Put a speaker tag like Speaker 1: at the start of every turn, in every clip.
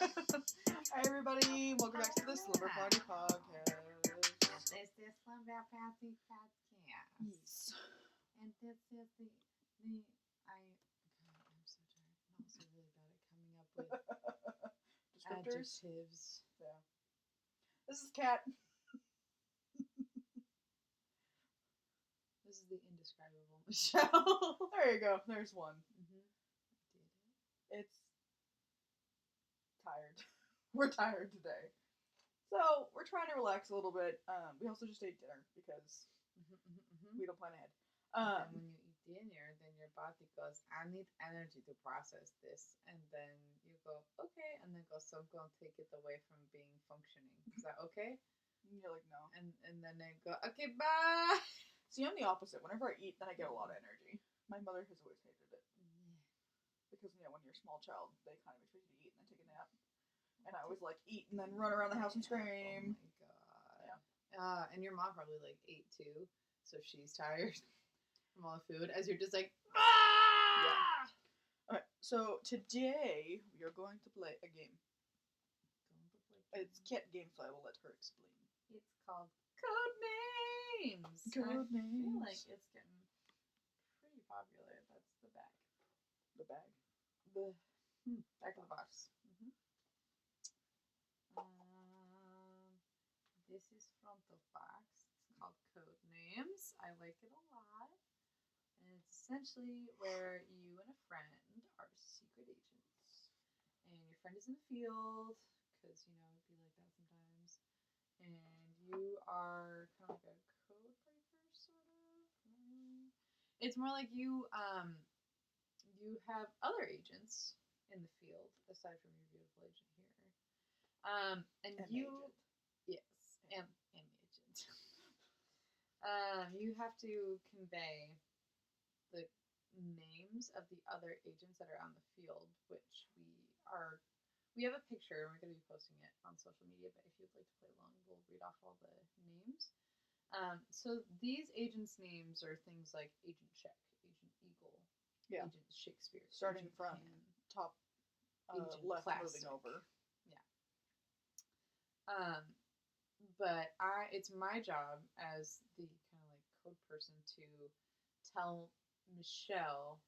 Speaker 1: Hi, everybody. Welcome back to the Slumber Party podcast.
Speaker 2: This is Slumber Party podcast.
Speaker 1: Yes.
Speaker 2: And this is I'm so tired. I'm also really bad at coming up with
Speaker 1: Descriptors.
Speaker 2: adjectives.
Speaker 1: Yeah. This is Kat.
Speaker 2: This is the indescribable Michelle.
Speaker 1: There you go. There's one.
Speaker 2: Mm-hmm.
Speaker 1: It's tired. We're tired today. So, we're trying to relax a little bit. We also just ate dinner because we don't plan ahead.
Speaker 2: And when you eat dinner, then your body goes, I need energy to process this. And then you go, okay. And then goes, so I'm going to take it away from being functioning. Is that okay?
Speaker 1: And you're like, no.
Speaker 2: And then they go, okay, bye.
Speaker 1: See, I'm the opposite. Whenever I eat, then I get a lot of energy. My mother has always hated it. Because, when you're a small child, they kind of expect you to eat and then take a nap. And I always eat and then run around the house and scream.
Speaker 2: Oh my god. Yeah. And your mom probably ate too. So she's tired from all the food as you're just like, ah!
Speaker 1: Yeah. Alright, so today we are going to play a game. It's Cat game, so I will let her explain.
Speaker 2: It's called Code Names.
Speaker 1: Code Names.
Speaker 2: I feel like it's getting pretty popular. That's the back.
Speaker 1: The bag.
Speaker 2: The back of the box. This is front of box. It's called Code Names. I like it a lot. And it's essentially where you and a friend are secret agents. And your friend is in the field, because, it'd be like that sometimes. And you are kind of like a code breaker, sort of. It's more like you have other agents in the field, aside from your beautiful agent here. And you...
Speaker 1: Agent.
Speaker 2: Yes, and agent. You have to convey the names of the other agents that are on the field, which we have a picture, and we're going to be posting it on social media, but if you'd like to play along, we'll read off all the names. So these agents' names are things like Agent Check, Agent Eagle, Agent Shakespeare.
Speaker 1: Starting
Speaker 2: Agent
Speaker 1: from
Speaker 2: Pan,
Speaker 1: top left
Speaker 2: Plastic.
Speaker 1: moving over.
Speaker 2: Yeah. But it's my job as the kind of code person to tell Michelle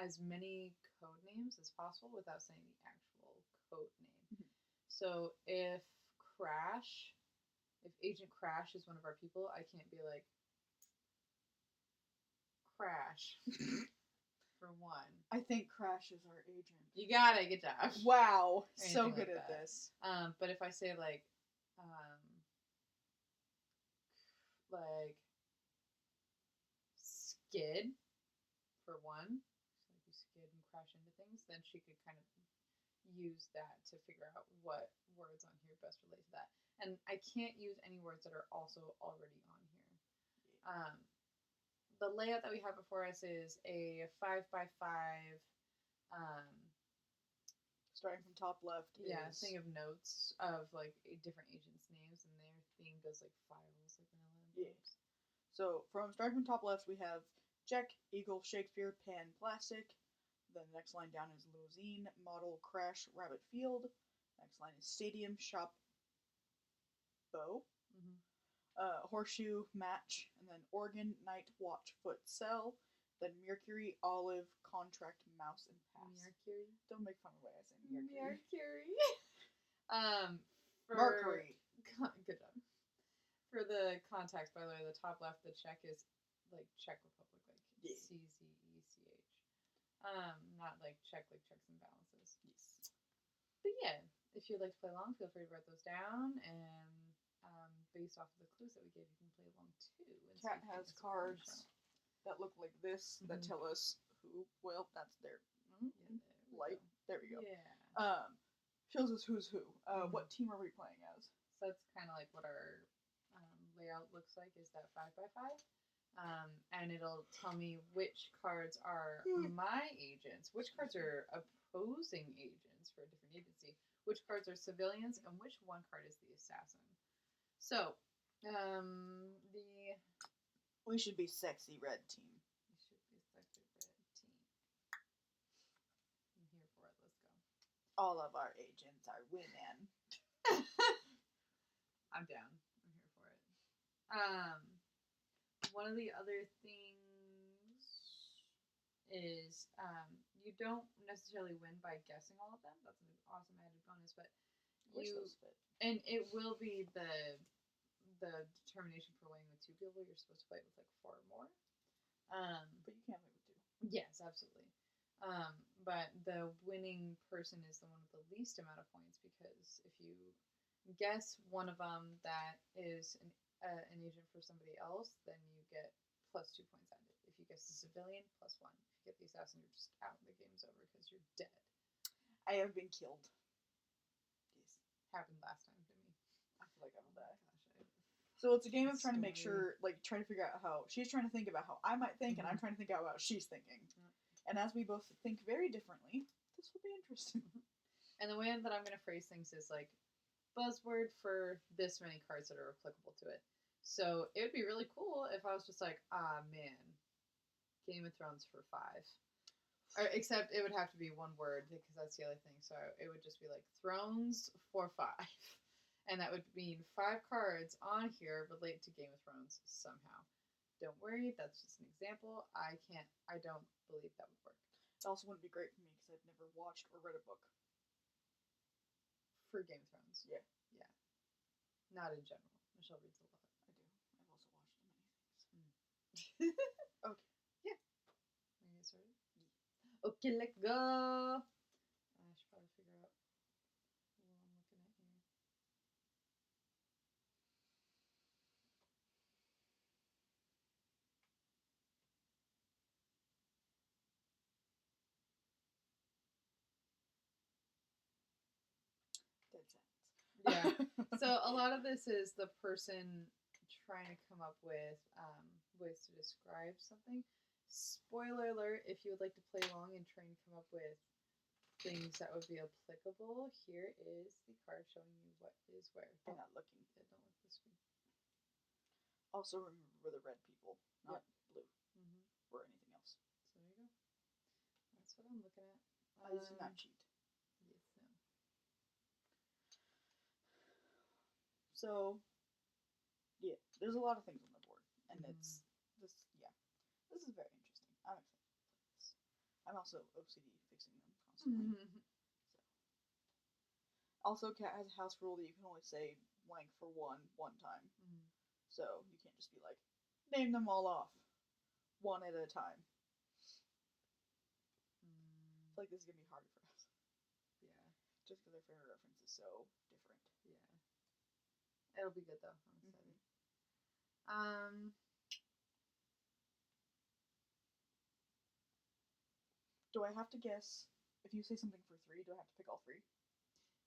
Speaker 2: as many code names as possible without saying the actual code name. Mm-hmm. So if Agent Crash is one of our people, I can't be like, Crash. For one.
Speaker 1: I think Crash is our agent.
Speaker 2: You got it. Good job.
Speaker 1: Wow. So good at this.
Speaker 2: But if I say skid for one, so you skid and crash into things, then she could kind of use that to figure out what words on here best relate to that. And I can't use any words that are also already on here. The layout that we have before us is a 5x5
Speaker 1: starting from top left.
Speaker 2: Thing of notes of different agents' names, and their theme goes files, vanilla envelopes.
Speaker 1: So starting from top left, we have Jack, Eagle, Shakespeare, Pan, Plastic. Then the next line down is Limousine, Model, Crash, Rabbit, Field. Next line is Stadium, Shop, Bow.
Speaker 2: Mm-hmm.
Speaker 1: Horseshoe, Match, and then Organ, Night, Watch, Foot, Cell. Then Mercury, Olive, Contract, Mouse, and Pass.
Speaker 2: Mercury?
Speaker 1: Don't make fun of the way I say Mercury.
Speaker 2: Mercury. Good job. For the context, by the way, the top left, the check is Czech Republic, CZECH. Not check checks and balances.
Speaker 1: Yes.
Speaker 2: But yeah, if you'd like to play along, feel free to write those down, and based off of the clues that we gave, you can play along too.
Speaker 1: Cat has cards that look like this that tell us who. Well, that's their light. There we go.
Speaker 2: Yeah.
Speaker 1: Shows us who's who. What team are we playing as?
Speaker 2: So that's kind of what our layout looks like. Is that 5x5? And it'll tell me which cards are my agents, which cards are opposing agents for a different agency, which cards are civilians, and which one card is the assassin. So,
Speaker 1: we should be sexy red team.
Speaker 2: We should be sexy red team. I'm here for it. Let's go.
Speaker 1: All of our agents are women.
Speaker 2: I'm down. I'm here for it. One of the other things is you don't necessarily win by guessing all of them. That's an awesome added bonus, but
Speaker 1: Wish those fit.
Speaker 2: and it will be the determination for winning with 2 people. You're supposed to play with like 4 or more.
Speaker 1: But you can't play with 2.
Speaker 2: Yes, absolutely. But the winning person is the one with the least amount of points, because if you guess one of them that is an agent for somebody else, then you get plus 2 points on it. If you guess the civilian, plus 1. If you get the assassin, you're just out. The game's over because you're dead.
Speaker 1: I have been killed.
Speaker 2: This happened last time to me.
Speaker 1: I feel like I will die.
Speaker 2: Gosh,
Speaker 1: So it's a game of trying to make sure, like, trying to figure out how she's trying to think about how I might think, and I'm trying to think out how she's thinking. And as we both think very differently, this will be interesting.
Speaker 2: And the way that I'm going to phrase things is like buzzword for this many cards that are applicable to it. So it would be really cool if I was just like, ah, man, Game of Thrones for 5. Or, except it would have to be one word, because that's the other thing. So it would just be like Thrones for 5. And that would mean 5 cards on here relate to Game of Thrones somehow. Don't worry, that's just an example. I don't believe that would work.
Speaker 1: It also wouldn't be great for me because I've never watched or read a book.
Speaker 2: For Game of Thrones?
Speaker 1: Yeah.
Speaker 2: Yeah. Not in general. Michelle reads a lot.
Speaker 1: I do. I've also watched many things.
Speaker 2: Okay. Yeah. Want to get started? Yeah. Okay, let's go. I should probably figure out what I'm looking at here.
Speaker 1: Dead silence.
Speaker 2: Yeah. So a lot of this is the person trying to come up with ways to describe something. Spoiler alert, if you would like to play along and try and come up with things that would be applicable, here is the card showing you what is where.
Speaker 1: I'm not looking.
Speaker 2: Yeah, don't look at the screen.
Speaker 1: Also remember, we're the red people, not blue
Speaker 2: Mm-hmm.
Speaker 1: or anything else.
Speaker 2: So there you go. That's what I'm looking at.
Speaker 1: I do not cheat.
Speaker 2: Yes, no.
Speaker 1: So, yeah, there's a lot of things on the board, and it's this. Yeah, this is very interesting. I'm excited to play this. I'm also OCD fixing them constantly.
Speaker 2: Mm-hmm.
Speaker 1: Also, Cat has a house rule that you can only say blank for one time.
Speaker 2: Mm-hmm.
Speaker 1: So you can't just be like, name them all off, one at a time. I feel like this is gonna be harder for us.
Speaker 2: Yeah.
Speaker 1: Just because our frame of reference is so different.
Speaker 2: Yeah. It'll be good though. I'm excited.
Speaker 1: Do I have to guess if you say something for 3? Do I have to pick all 3?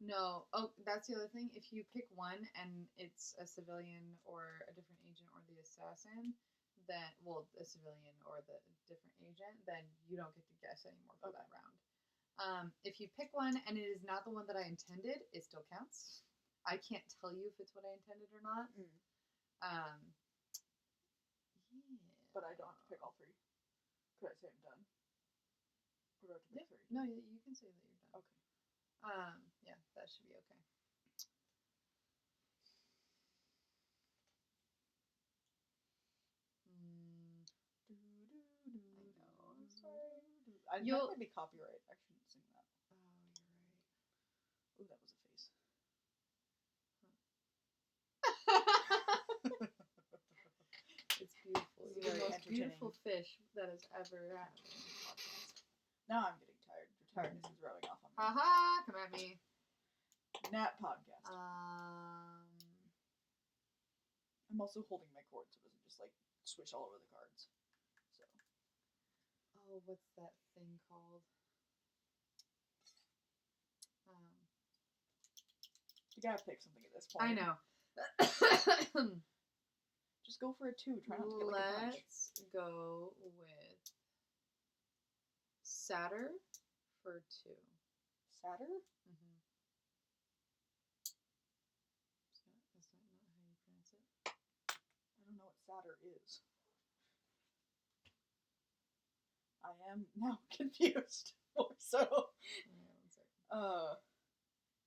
Speaker 2: No. Oh, that's the other thing. If you pick one and it's a civilian or a different agent or the assassin, then a civilian or the different agent, then you don't get to guess anymore for that round. If you pick one and it is not the one that I intended, it still counts. I can't tell you if it's what I intended or not. Yeah.
Speaker 1: But I don't have to pick all 3. Could I say I'm done? Or do I have to pick 3?
Speaker 2: No, you can say that you're done.
Speaker 1: Okay.
Speaker 2: Yeah, that should be okay. I know, I'm sorry.
Speaker 1: That might be copyright. I shouldn't sing that.
Speaker 2: Oh, you're right.
Speaker 1: Ooh, that was a face.
Speaker 2: It's beautiful.
Speaker 1: This is
Speaker 2: You're the
Speaker 1: very
Speaker 2: most beautiful fish that has ever happened in this podcast.
Speaker 1: Now I'm getting tired. Your tiredness is rubbing off on me.
Speaker 2: Haha! Come at me.
Speaker 1: Nat podcast. I'm also holding my cord so it doesn't just like swish all over the cards. So.
Speaker 2: Oh, what's that thing called?
Speaker 1: You gotta pick something at this point.
Speaker 2: I know.
Speaker 1: Just go for a 2. Try not to get like a bunch.
Speaker 2: Let's go with Satyr for 2.
Speaker 1: Satyr?
Speaker 2: Mm-hmm. That's not how you pronounce it.
Speaker 1: I don't know what Satyr is. I am now confused. More so.
Speaker 2: Yeah, one second.
Speaker 1: Uh,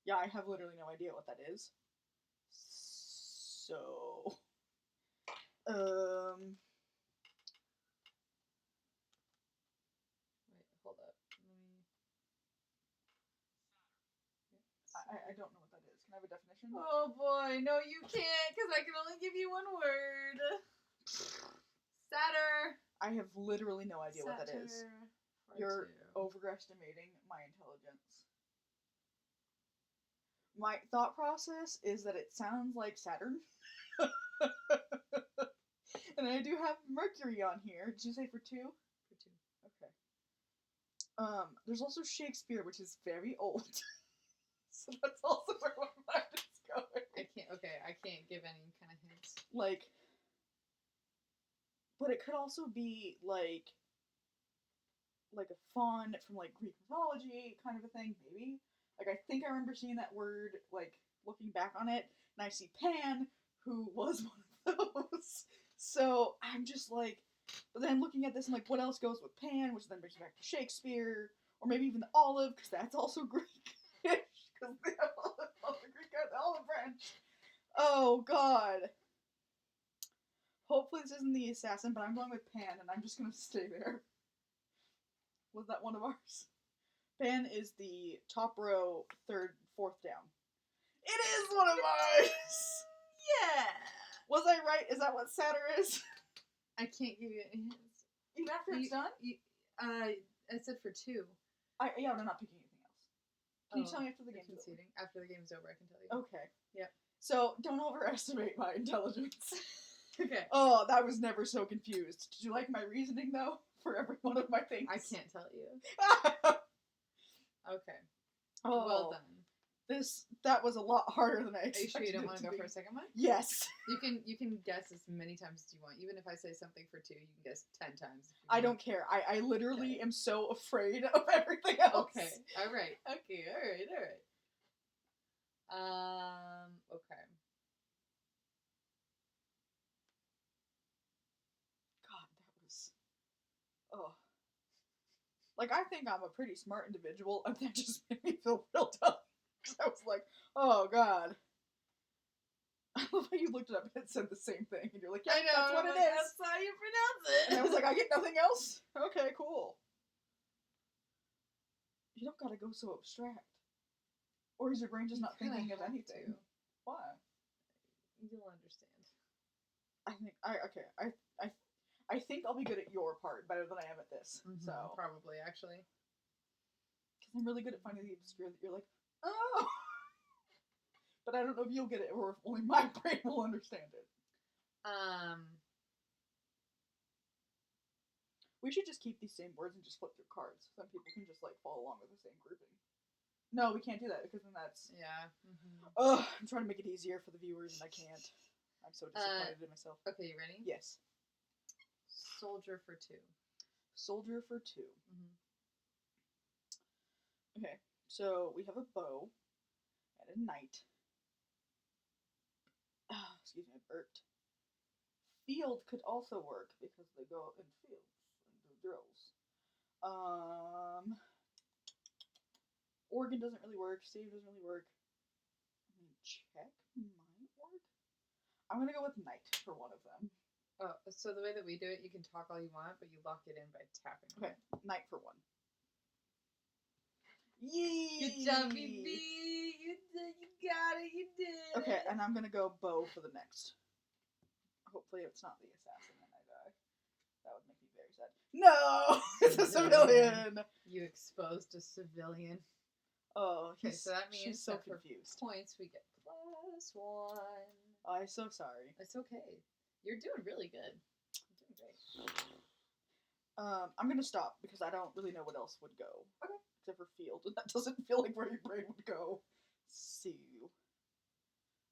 Speaker 1: yeah, I have literally no idea what that is. So, um,
Speaker 2: Wait, hold up. Let me.
Speaker 1: I don't know what that is. Can I have a definition?
Speaker 2: Oh boy, no, you can't, because I can only give you one word. Satyr.
Speaker 1: I have literally no idea what that is.
Speaker 2: Satyr for
Speaker 1: You're
Speaker 2: two.
Speaker 1: overestimating my intelligence. My thought process is that it sounds like Saturn. And I do have Mercury on here. Did you say for two?
Speaker 2: For two.
Speaker 1: Okay. There's also Shakespeare, which is very old. So that's also where my mind is going.
Speaker 2: I can't give any kind of hints.
Speaker 1: Like, but it could also be like a faun from like Greek mythology kind of a thing, maybe. Like I think I remember seeing that word, like looking back on it, and I see Pan, who was one of those. So I'm just like, but then looking at this, I'm like, what else goes with Pan, which then brings me back to Shakespeare, or maybe even the olive, because that's also Greek. Because they have all the Greek and the olive branch. Oh God. Hopefully this isn't the assassin, but I'm going with Pan, and I'm just gonna stay there. Was that one of ours? Pan is the top row, fourth down. It is one of ours!
Speaker 2: Yeah!
Speaker 1: Was I right? Is that what Satyr is?
Speaker 2: I can't give you any hints.
Speaker 1: Even after it's done?
Speaker 2: I said for two.
Speaker 1: Yeah, I'm not picking anything else. Can you tell me after the game's over?
Speaker 2: After the game's over, I can tell you.
Speaker 1: Okay.
Speaker 2: Yep.
Speaker 1: So, don't overestimate my intelligence.
Speaker 2: Okay.
Speaker 1: Oh, that was never so confused. Did you like my reasoning, though? For every one of my things?
Speaker 2: I can't tell you. Okay.
Speaker 1: Oh,
Speaker 2: well done.
Speaker 1: That was a lot harder than I expected.
Speaker 2: Are you sure you don't want
Speaker 1: to
Speaker 2: to go
Speaker 1: be.
Speaker 2: for a second one?
Speaker 1: Yes.
Speaker 2: You can guess as many times as you want. Even if I say something for two, you can guess 10 times.
Speaker 1: I don't care. I literally am so afraid of everything else.
Speaker 2: Okay. All right. Okay. All right. Okay.
Speaker 1: God, that was. Oh. Like, I think I'm a pretty smart individual, and that just made me feel real dumb. I was like, oh God. I love how you looked it up and it said the same thing, and you're like, yeah,
Speaker 2: I know,
Speaker 1: that's what it is.
Speaker 2: That's how you pronounce it.
Speaker 1: And I was like, I get nothing else? Okay, cool. You don't gotta go so abstract. Or is your brain just not thinking of anything? Why?
Speaker 2: You'll understand.
Speaker 1: I think I'll be good at your part better than I am at this.
Speaker 2: Mm-hmm,
Speaker 1: so
Speaker 2: probably, actually.
Speaker 1: Because I'm really good at finding the obscure that you're like, oh. But I don't know if you'll get it or if only my brain will understand it. We should just keep these same words and just flip through cards. Then people can just like follow along with the same grouping. No, we can't do that because then that's.
Speaker 2: Yeah. Mm-hmm.
Speaker 1: Ugh, I'm trying to make it easier for the viewers and I can't. I'm so disappointed in myself.
Speaker 2: Okay, you ready?
Speaker 1: Yes.
Speaker 2: Soldier for two.
Speaker 1: Soldier for two.
Speaker 2: Mm-hmm.
Speaker 1: Okay, so we have a bow and a knight. Excuse me, I burped. Field could also work because they go in fields and do drills. Organ doesn't really work. Save doesn't really work. I mean, check might work. I'm gonna go with knight for one of them.
Speaker 2: Oh, so the way that we do it, you can talk all you want, but you lock it in by tapping.
Speaker 1: Okay, knight for one. Yee!
Speaker 2: Good job, baby! You got it, you did.
Speaker 1: Okay, and I'm gonna go bow for the next. Hopefully it's not the assassin and I die. That would make me very sad. No! It's a civilian!
Speaker 2: You exposed a civilian.
Speaker 1: Oh,
Speaker 2: okay, so that means
Speaker 1: she's so
Speaker 2: that
Speaker 1: confused.
Speaker 2: For points, we get +1.
Speaker 1: I'm so sorry.
Speaker 2: It's okay. You're doing really good. You're doing great.
Speaker 1: I'm gonna stop because I don't really know what else would go.
Speaker 2: Okay.
Speaker 1: Except for field, and that doesn't feel like where your brain would go. See.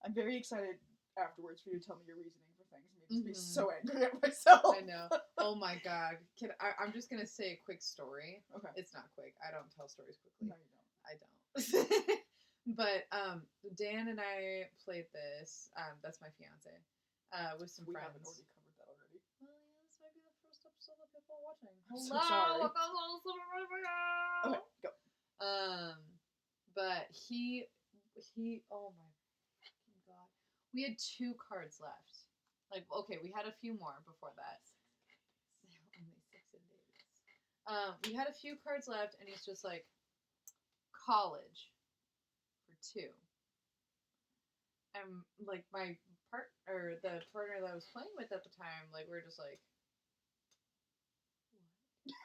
Speaker 1: I'm very excited afterwards for you to tell me your reasoning for things. It made me so angry at myself.
Speaker 2: I know. Oh my god. I'm just gonna say a quick story.
Speaker 1: Okay.
Speaker 2: It's not quick. I don't tell stories quickly.
Speaker 1: No, you don't.
Speaker 2: I don't. But Dan and I played this. That's my fiance. With some friends.
Speaker 1: We haven't already covered that already.
Speaker 2: Well, yeah, this might be the first episode that people are watching.
Speaker 1: I'm so sorry. Okay, go.
Speaker 2: But he, oh my fucking god. We had 2 cards left. Like, okay, we had a few more before that. Only 6 days. We had a few cards left, and he's just like, college for 2. And like my the partner that I was playing with at the time, like we're just like,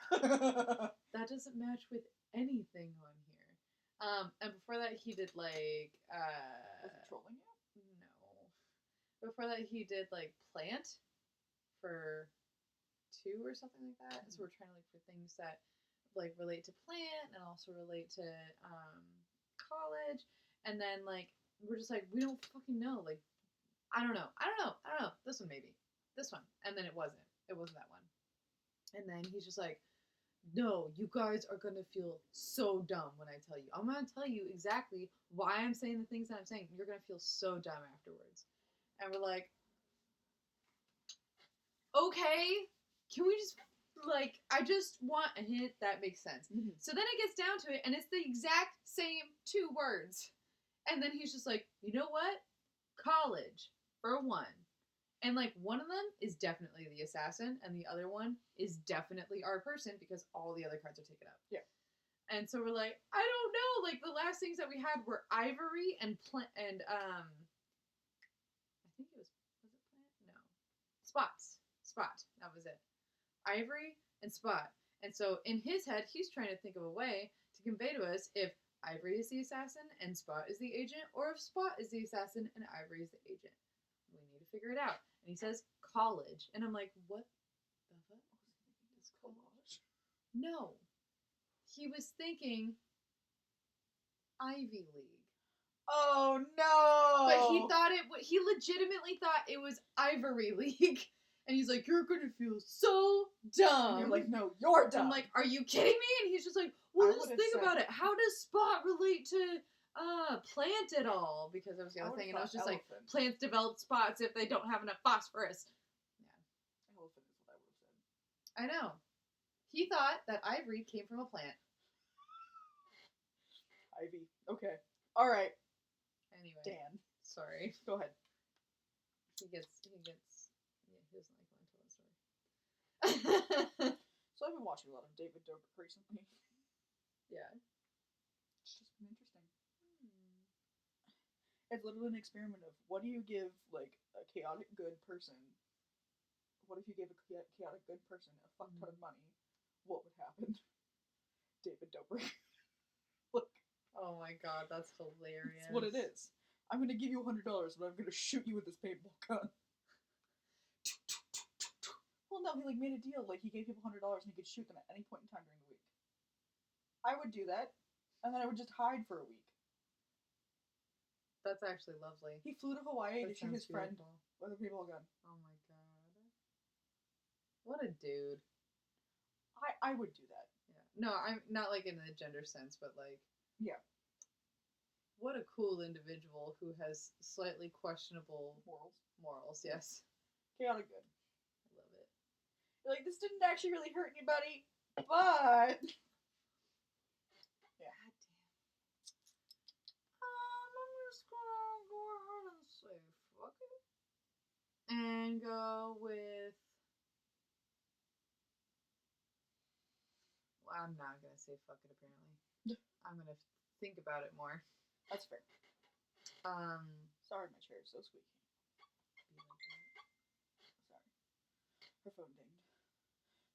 Speaker 2: what? That doesn't match with anything on here. And before that he did like
Speaker 1: Was he trolling you?
Speaker 2: No. Before that he did like plant for 2 or something like that. Mm-hmm. So we're trying to look for things that like relate to plant and also relate to college. And then like we're just like, we don't fucking know. Like I don't know. This one maybe. This one. And then it wasn't. It wasn't that one. And then he's just like, no, you guys are going to feel so dumb when I tell you. I'm going to tell you exactly why I'm saying the things that I'm saying. You're going to feel so dumb afterwards. And we're like, okay, can we just, like, I just want a hint that makes sense. Mm-hmm. So then it gets down to it, and it's the exact same 2 words. And then he's just like, you know what? College, for 1. And, like, one of them is definitely the assassin, and the other one is definitely our person, because all the other cards are taken up.
Speaker 1: Yeah.
Speaker 2: And so we're like, I don't know. Like, the last things that we had were ivory and I think it was it plant? No. Spot. That was it. Ivory and spot. And so in his head, he's trying to think of a way to convey to us if Ivory is the assassin and Spot is the agent, or if Spot is the assassin and Ivory is the agent. We need to figure it out. And he says college. And I'm like, what the fuck? It's college? No. He was thinking Ivy League.
Speaker 1: Oh no!
Speaker 2: But he legitimately thought it was Ivory League. And he's like, you're gonna feel so dumb.
Speaker 1: And you're like, no, you're dumb.
Speaker 2: I'm like, are you kidding me? And he's just like, well, just think about it. How does Spot relate to plant at all? Because that was the other thing. And I was just like, plants develop spots if they don't have enough phosphorus.
Speaker 1: Yeah. Elephant is what I would have said.
Speaker 2: I know. He thought that ivory came from a plant.
Speaker 1: Ivy. Okay. Alright.
Speaker 2: Anyway.
Speaker 1: Dan.
Speaker 2: Sorry.
Speaker 1: Go ahead.
Speaker 2: He doesn't like when I tell that story.
Speaker 1: So I've been watching a lot of David Dobrik recently.
Speaker 2: Yeah.
Speaker 1: It's just been interesting. It's literally an experiment of what do you give, like, a chaotic good person? What if you gave a chaotic good person a fuck ton of money? What would happen? David Dobrik. Look.
Speaker 2: Oh my god, that's hilarious.
Speaker 1: That's what it is. I'm gonna give you $100, but I'm gonna shoot you with this paintball gun. Well, no, he like made a deal. Like he gave people $100 and he could shoot them at any point in time during the week. I would do that, and then I would just hide for a week.
Speaker 2: That's actually lovely.
Speaker 1: He flew to Hawaii to shoot his friend with a paintball gun.
Speaker 2: Oh my god. What a dude.
Speaker 1: I would do that.
Speaker 2: Yeah. No, I'm not like in the gender sense, but like.
Speaker 1: Yeah.
Speaker 2: What a cool individual who has slightly questionable morals, yes.
Speaker 1: Chaotic good.
Speaker 2: I love it.
Speaker 1: You're like, this didn't actually really hurt anybody, but. Yeah.
Speaker 2: God damn. I'm just gonna go ahead and say fuck it. And go with. Well, I'm not gonna say fuck it apparently. I'm gonna think about it more.
Speaker 1: That's fair. Sorry, my chair is so squeaky. Sorry. Her phone dinged.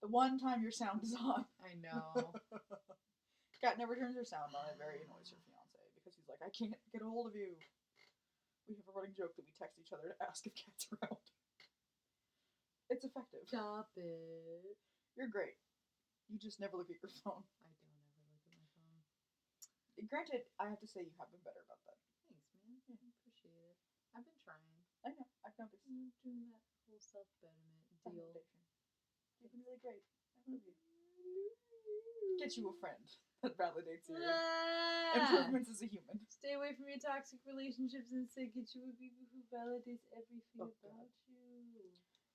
Speaker 1: The one time your sound is on.
Speaker 2: I know.
Speaker 1: Kat never turns her sound on. It very annoys her fiance because he's like, I can't get a hold of you. We have a running joke that we text each other to ask if Kat's around. It's effective.
Speaker 2: Stop it.
Speaker 1: You're great. You just never look at your phone.
Speaker 2: I don't ever look at my phone.
Speaker 1: Granted, I have to say you have been better about that.
Speaker 2: Thanks, man. Yeah. I appreciate it. I've been trying.
Speaker 1: I know. I've noticed.
Speaker 2: I'm doing that whole self-betterment deal.
Speaker 1: You've been really great. I love you. Get you a friend that validates your improvements as a human.
Speaker 2: Stay away from your toxic relationships and say get you with people who validates everything about you.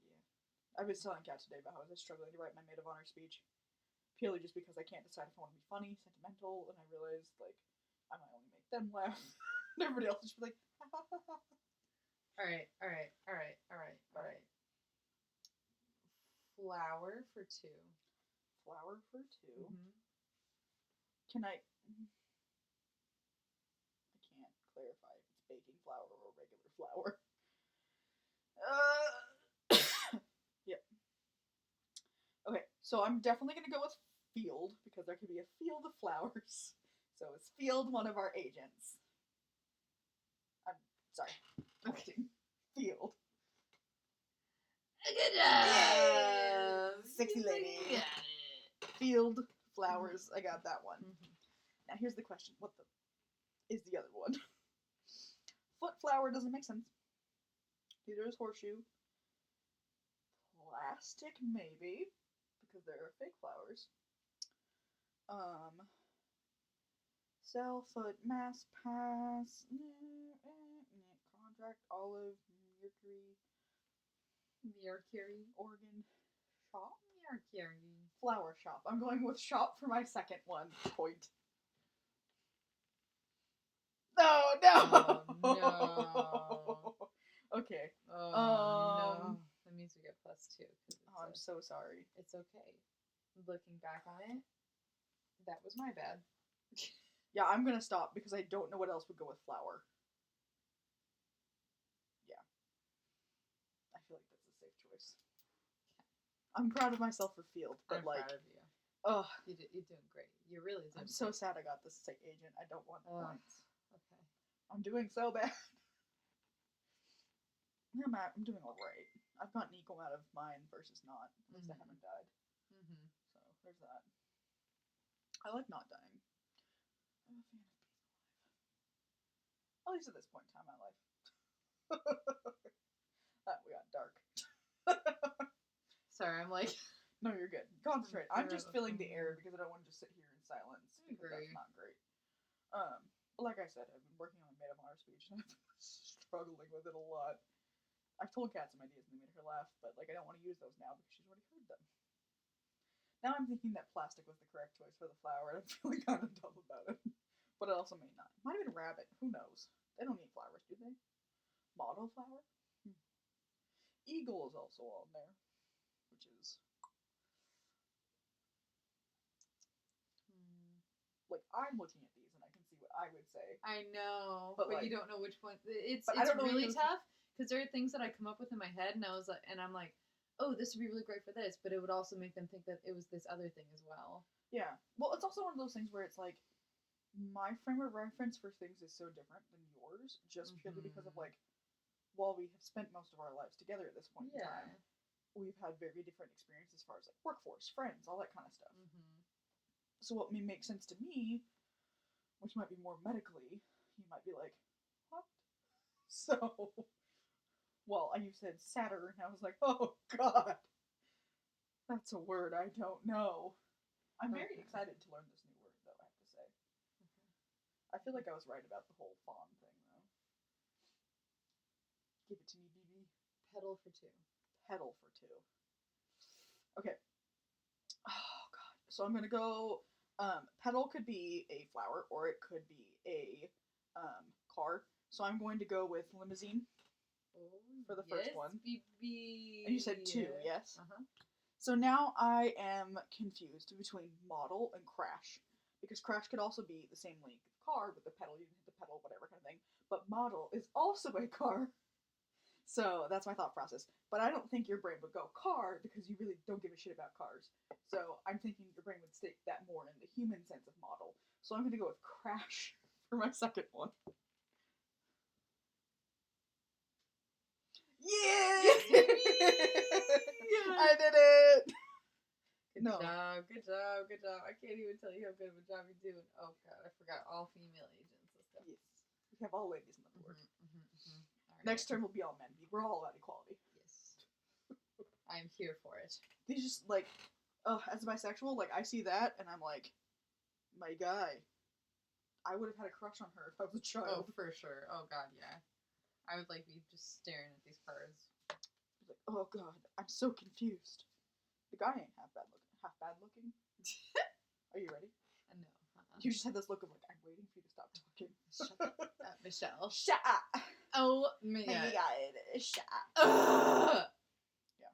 Speaker 1: Yeah. I was telling Kat today about how I was struggling to write my maid of honor speech. Purely just because I can't decide if I want to be funny, sentimental, and I realized, like, I might only make them laugh. And everybody else will just be like,
Speaker 2: All right. Flour for 2.
Speaker 1: flour for 2.
Speaker 2: Mm-hmm.
Speaker 1: Can I can't clarify if it's baking flour or regular flour. Yep. Okay, so I'm definitely gonna go with field because there could be a field of flowers. So is field one of our agents? I'm sorry.
Speaker 2: Okay.
Speaker 1: Field.
Speaker 2: Good
Speaker 1: Yeah,
Speaker 2: job.
Speaker 1: sexy lady.
Speaker 2: You got it.
Speaker 1: Field flowers. I got that one.
Speaker 2: Mm-hmm.
Speaker 1: Now here's the question: what the is the other one? Foot flower doesn't make sense. Neither is horseshoe. Plastic maybe because there are fake flowers. Cell, foot, mass, pass, contract, olive, mercury, organ, shop,
Speaker 2: Mercury.
Speaker 1: flower shop. I'm going with shop for my second one. Point. No.
Speaker 2: Oh, no.
Speaker 1: Okay.
Speaker 2: Oh no. That means we get +2.
Speaker 1: Oh, I'm so sorry.
Speaker 2: It's okay. Looking back on it, that was my bad.
Speaker 1: Yeah, I'm gonna stop because I don't know what else would go with flower. Yeah. I feel like that's a safe choice. I'm proud of myself for field, but
Speaker 2: I'm
Speaker 1: like,
Speaker 2: proud of you.
Speaker 1: ugh,
Speaker 2: You're doing great. You're really doing
Speaker 1: I'm so
Speaker 2: great.
Speaker 1: sad I got this sick agent. I don't want the points.
Speaker 2: Okay.
Speaker 1: I'm doing so bad. I'm doing alright. I've gotten equal out of mine versus not. At least I haven't died.
Speaker 2: Mm-hmm.
Speaker 1: So there's that. I like not dying. I'm a fan of being alive. At least at this point in time in my life. We got dark.
Speaker 2: Sorry, I'm like.
Speaker 1: No, you're good. Concentrate. I'm just filling the air because I don't want to just sit here in silence. Because that's not great. But like I said, I've been working on made-up honor speech and I've been struggling with it a lot. I've told Kat some ideas and they made her laugh, but like I don't want to use those now because she's already heard them. Now I'm thinking that plastic was the correct choice for the flower, and I'm feeling kind of dumb about it. But it also may not. Might have been rabbit. Who knows? They don't eat flowers, do they? Model flower? Eagle is also on there, which is like I'm looking at these and I can see what I would say.
Speaker 2: I know,
Speaker 1: but
Speaker 2: like,
Speaker 1: you
Speaker 2: don't know which one. It's
Speaker 1: I don't know
Speaker 2: really tough because there are things that I come up with in my head, and I'm like, oh, this would be really great for this, but it would also make them think that it was this other thing as well.
Speaker 1: Yeah. Well, it's also one of those things where it's like my frame of reference for things is so different than yours, just purely because of like, while we have spent most of our lives together at this point in time, we've had very different experiences as far as like workforce, friends, all that kind of stuff. So what may make sense to me, which might be more medically, you might be like, what? So, well, you said Saturn, and I was like, oh god, that's a word I don't know. I'm very excited to learn this new word, though, I have to say. I feel like I was right about the whole fawn thing, though. Give it to me, BB.
Speaker 2: Pedal for 2.
Speaker 1: Pedal for 2. Okay. Oh god. So I'm gonna go. Pedal could be a flower, or it could be a car. So I'm going to go with limousine for the first one.
Speaker 2: BB.
Speaker 1: And you said 2, yes?
Speaker 2: Uh-huh.
Speaker 1: So now I am confused between model and crash. Because crash could also be the same length of car with the pedal, you can hit the pedal, whatever kind of thing. But model is also a car. So that's my thought process. But I don't think your brain would go car because you really don't give a shit about cars. So I'm thinking your brain would stick that more in the human sense of model. So I'm going to go with crash for my second one. Yeah! I did it!
Speaker 2: Good job. I can't even tell you how good of a job you're doing. Oh god, I forgot all female agents and stuff.
Speaker 1: Yes. We have all ladies on the board.
Speaker 2: Right.
Speaker 1: Next term will be all men. We're all about equality.
Speaker 2: Yes. I'm here for it.
Speaker 1: These just like, as a bisexual, like I see that and I'm like, my guy. I would have had a crush on her if I was a child.
Speaker 2: Oh, for sure. Oh god, yeah. I would like be just staring at these cards.
Speaker 1: Like, oh god, I'm so confused. The guy ain't half bad looking. Are you ready?
Speaker 2: No.
Speaker 1: You just had this look of like, I'm waiting for you to stop talking.
Speaker 2: Shut up, Michelle.
Speaker 1: Shut up.
Speaker 2: Oh my
Speaker 1: God.
Speaker 2: god.
Speaker 1: Shut up.
Speaker 2: Ugh.
Speaker 1: Yeah.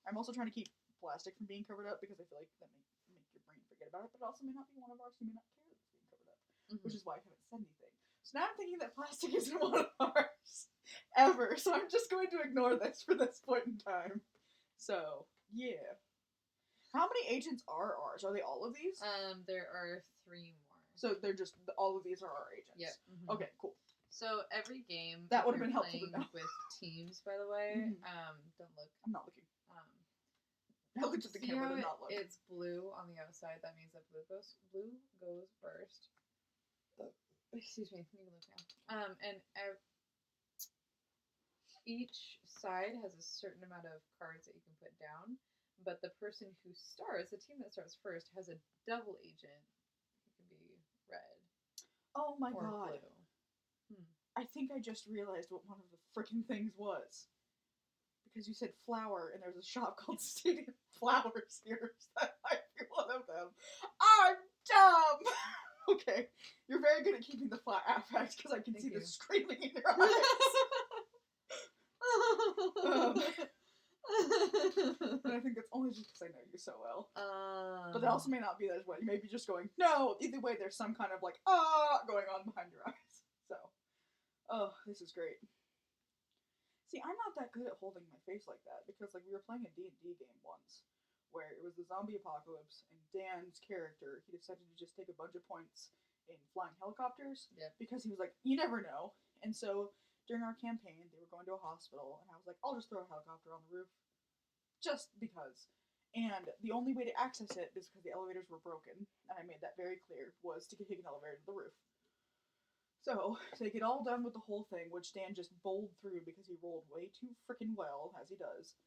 Speaker 1: I'm also trying to keep plastic from being covered up because I feel like that make your brain forget about it, but it also may not be one of ours, so you may not care that it's being covered up, which is why I haven't said anything. So now I'm thinking that plastic isn't one of ours ever, so I'm just going to ignore this for this point in time. So, yeah. How many agents are ours? Are they all of these?
Speaker 2: There are 3 more.
Speaker 1: So they're just, all of these are our agents?
Speaker 2: Yep.
Speaker 1: Okay, cool.
Speaker 2: So every game
Speaker 1: that would have been helpful to know.
Speaker 2: with teams, by the way, don't look.
Speaker 1: I'm not looking. I looked at the camera to not look.
Speaker 2: It's blue on the outside. That means that blue goes first. Excuse me. You can look now. And each side has a certain amount of cards that you can put down. But the person who starts, the team that starts first, has a double agent. It can be red.
Speaker 1: Oh my
Speaker 2: or
Speaker 1: god.
Speaker 2: Blue.
Speaker 1: I think I just realized what one of the freaking things was. Because you said flower, and there's a shop called Stadium Flowers here. So that might be one of them. I'm dumb! Okay. You're very good at keeping the flat affect, because I can see the screaming in your eyes. And I think that's only just because I know you so well. But that also may not be that way. You may be just going, no! Either way, there's some kind of like, going on behind your eyes. So, oh, this is great. See, I'm not that good at holding my face like that, because like we were playing a D&D game once, where it was the zombie apocalypse, and Dan's character, he decided to just take a bunch of points in flying helicopters, because he was like, you never know. And so, during our campaign, they were going to a hospital, and I was like, I'll just throw a helicopter on the roof. Just because. And the only way to access it, is because the elevators were broken, and I made that very clear, was to take an elevator to the roof. So, they get all done with the whole thing, which Dan just bowled through because he rolled way too freaking well, as he does.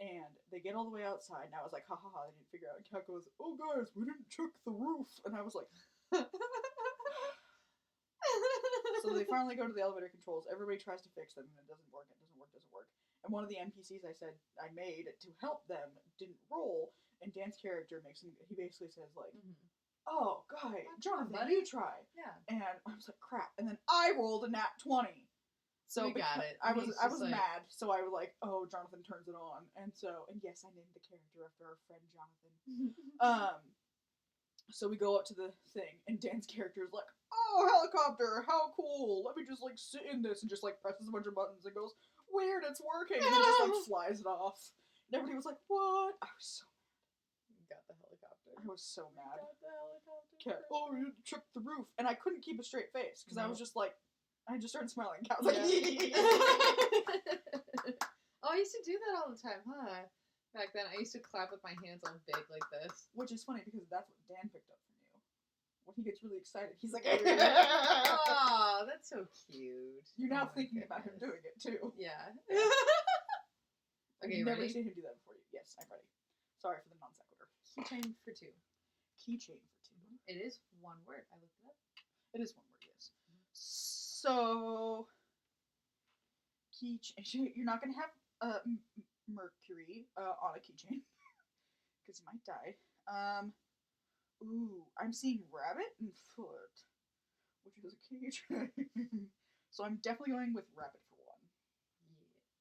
Speaker 1: And they get all the way outside, and I was like, ha ha ha, they didn't figure out. And Kat goes, oh guys, we didn't check the roof. And I was like, so they finally go to the elevator controls, everybody tries to fix them, and it doesn't work. And one of the NPCs I made to help them didn't roll, and Dan's character he basically says like, oh, guy, Jonathan, you try.
Speaker 2: Yeah.
Speaker 1: And I was like, crap. And then I rolled a nat 20. So
Speaker 2: we got it.
Speaker 1: I was mad, so I was like, oh, Jonathan turns it on. And yes, I named the character after our friend Jonathan. So we go up to the thing, and Dan's character is like, oh, helicopter, how cool. Let me just, like, sit in this, and just, like, presses a bunch of buttons and goes, weird, it's working. And then just, like, flies it off. And everybody was like, what? I was so mad.
Speaker 2: Got the helicopter.
Speaker 1: I was so mad.
Speaker 2: Got the helicopter.
Speaker 1: Kat, oh, you took the roof. And I couldn't keep a straight face, because I was just like, I just started smiling. Kat was like,
Speaker 2: Oh, I used to do that all the time, huh? Back then, I used to clap with my hands all big like this.
Speaker 1: Which is funny, because that's what Dan picked up from you. When he gets really excited, he's like,
Speaker 2: oh, that's so cute.
Speaker 1: You're now thinking about him doing it, too.
Speaker 2: Yeah.
Speaker 1: Okay, I've never seen him do that before you. Yes, I'm ready. Sorry for the non sequitur.
Speaker 2: Keychain for 2.
Speaker 1: Keychain for 2.
Speaker 2: It is one word. I looked it up.
Speaker 1: It is one word, yes. So, keychain. You're not going to have Mercury on a keychain, because you might die. Ooh, I'm seeing rabbit and foot, which is a keychain. So I'm definitely going with rabbit for 1.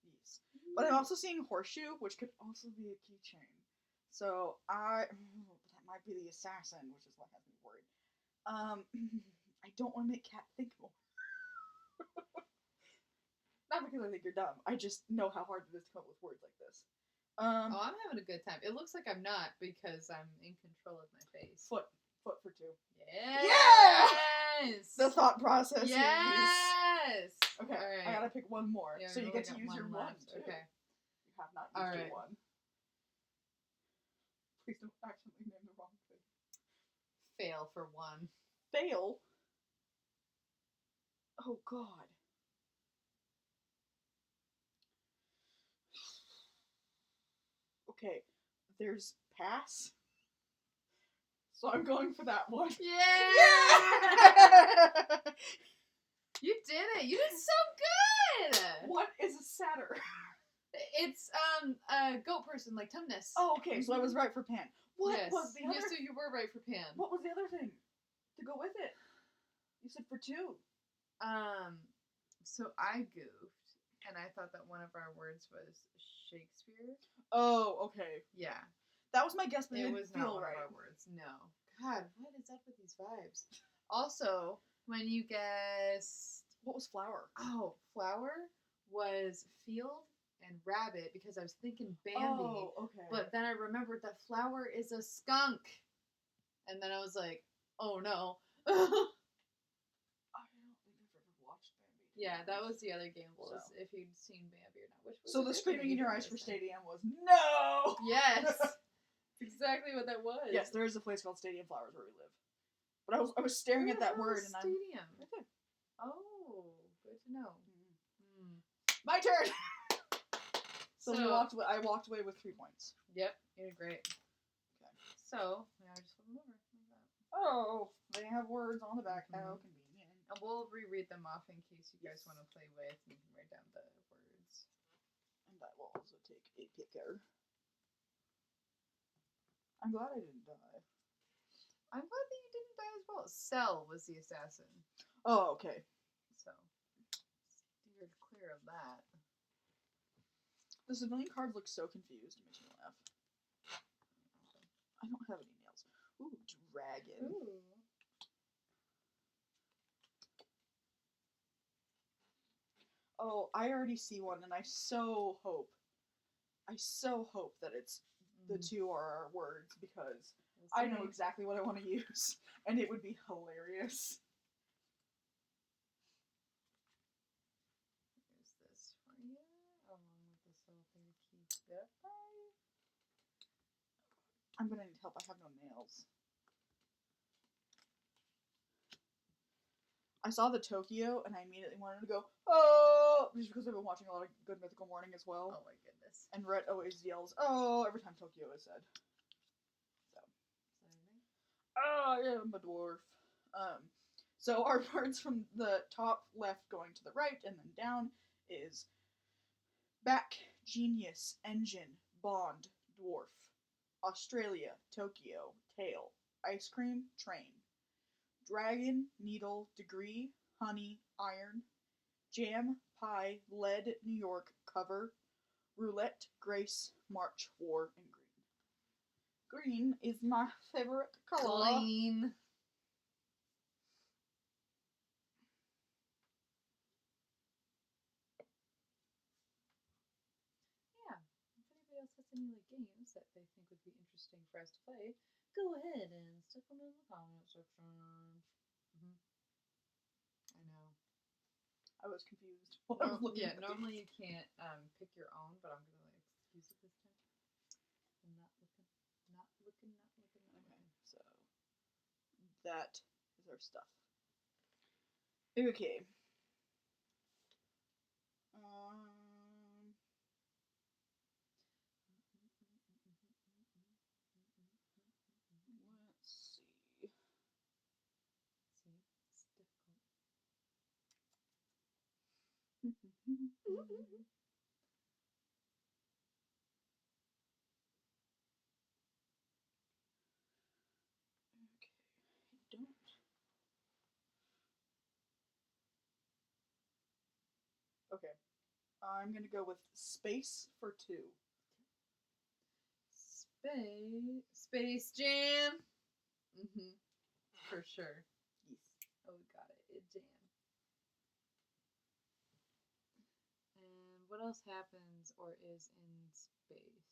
Speaker 1: Yes. But I'm also seeing horseshoe, which could also be a keychain. So that might be the assassin, which is what has me worried. I don't want to make Kat think more. Not because I think you're dumb. I just know how hard it is to come up with words like this.
Speaker 2: I'm having a good time. It looks like I'm not, because I'm in control of my face.
Speaker 1: Foot for 2.
Speaker 2: Yes!
Speaker 1: The thought process.
Speaker 2: Yes!
Speaker 1: Okay, right. I gotta pick one more. So you get to use your 1, too.
Speaker 2: Okay.
Speaker 1: You have not used your 1. Please don't accidentally name the wrong thing.
Speaker 2: Fail for 1.
Speaker 1: Fail? Oh, God. Okay, there's pass. So I'm going for that one.
Speaker 2: Yeah! You did it! You did so good!
Speaker 1: What is a satyr?
Speaker 2: It's a goat person, like Tumnus.
Speaker 1: Oh, okay, so I was right for Pan. What was the other?
Speaker 2: Yes, so you were right for Pan.
Speaker 1: What was the other thing? to go with it. You said for 2.
Speaker 2: So I goofed, and I thought that one of our words was Shakespeare.
Speaker 1: Oh, okay.
Speaker 2: Yeah.
Speaker 1: That was my guess, but
Speaker 2: It
Speaker 1: it
Speaker 2: was
Speaker 1: didn't
Speaker 2: not
Speaker 1: feel
Speaker 2: one
Speaker 1: right.
Speaker 2: of our words. No. God, what is up with these vibes? Also, when you guessed,
Speaker 1: What was flower?
Speaker 2: oh, flower was field and rabbit because I was thinking Bambi.
Speaker 1: Oh, okay.
Speaker 2: But then I remembered that flower is a skunk. And then I was like, oh no.
Speaker 1: I don't think I've ever watched Bambi.
Speaker 2: Yeah, that was the other gamble,
Speaker 1: So.
Speaker 2: is if you'd seen Bambi or not. Which was
Speaker 1: So
Speaker 2: a
Speaker 1: the
Speaker 2: good
Speaker 1: screaming
Speaker 2: thing
Speaker 1: in your
Speaker 2: you
Speaker 1: eyes for
Speaker 2: guessed.
Speaker 1: Stadium was no!
Speaker 2: Yes! That's exactly what that was.
Speaker 1: Yes, there is a place called Stadium Flowers where we live. But I was staring
Speaker 2: Where
Speaker 1: at
Speaker 2: the
Speaker 1: that
Speaker 2: hell
Speaker 1: word
Speaker 2: is
Speaker 1: and I'm
Speaker 2: Stadium.
Speaker 1: right there.
Speaker 2: Oh, good to know.
Speaker 1: My turn. So I walked away with 3 points.
Speaker 2: Yep, you did great.
Speaker 1: Okay.
Speaker 2: So now I just flip them over like that.
Speaker 1: Oh, they have words on the back. How convenient.
Speaker 2: And we'll reread them off in case you guys want to play with. You can write down the words.
Speaker 1: And I will also take a picker. I'm glad I didn't die.
Speaker 2: I'm glad that you didn't die as well. Cell was the assassin.
Speaker 1: Oh, okay.
Speaker 2: So steered clear of that.
Speaker 1: The civilian cards look so confused. It makes me laugh. I don't have any nails. Ooh, dragon.
Speaker 2: Ooh.
Speaker 1: Oh, I already see one, and I so hope that it's the 2 are our words, because I know exactly what I want to use, and it would be hilarious.
Speaker 2: Here's this for you, along with this little thing to keep it up by.
Speaker 1: I'm gonna need help. I have no nails. I saw the Tokyo, and I immediately wanted to go, oh! Just because I've been watching a lot of Good Mythical Morning as well.
Speaker 2: Oh my goodness.
Speaker 1: And Rhett always yells, oh, every time Tokyo is said. So. Oh, I am a dwarf. So our words from the top left going to the right and then down is back, genius, engine, bond, dwarf. Australia, Tokyo, tail, ice cream, train. Dragon, needle, degree, honey, iron. Jam, pie, lead, New York, cover. Roulette, grace, march, war, and green. Green is my favorite color.
Speaker 2: Clean. Yeah. If anybody else has any games that they think would be interesting for us to play, go ahead and stick them in the comment section. I know.
Speaker 1: I was confused. I was looking
Speaker 2: yeah,
Speaker 1: at
Speaker 2: normally you can't pick your own, but I'm gonna use it this time. I'm not looking.
Speaker 1: Okay, so that is our stuff. Okay. Let's see.
Speaker 2: See, it's difficult.
Speaker 1: Don't. Okay. I'm gonna go with space for 2.
Speaker 2: Space Jam. For sure.
Speaker 1: Yes.
Speaker 2: Oh, we got it. It jam. And what else happens or is in space?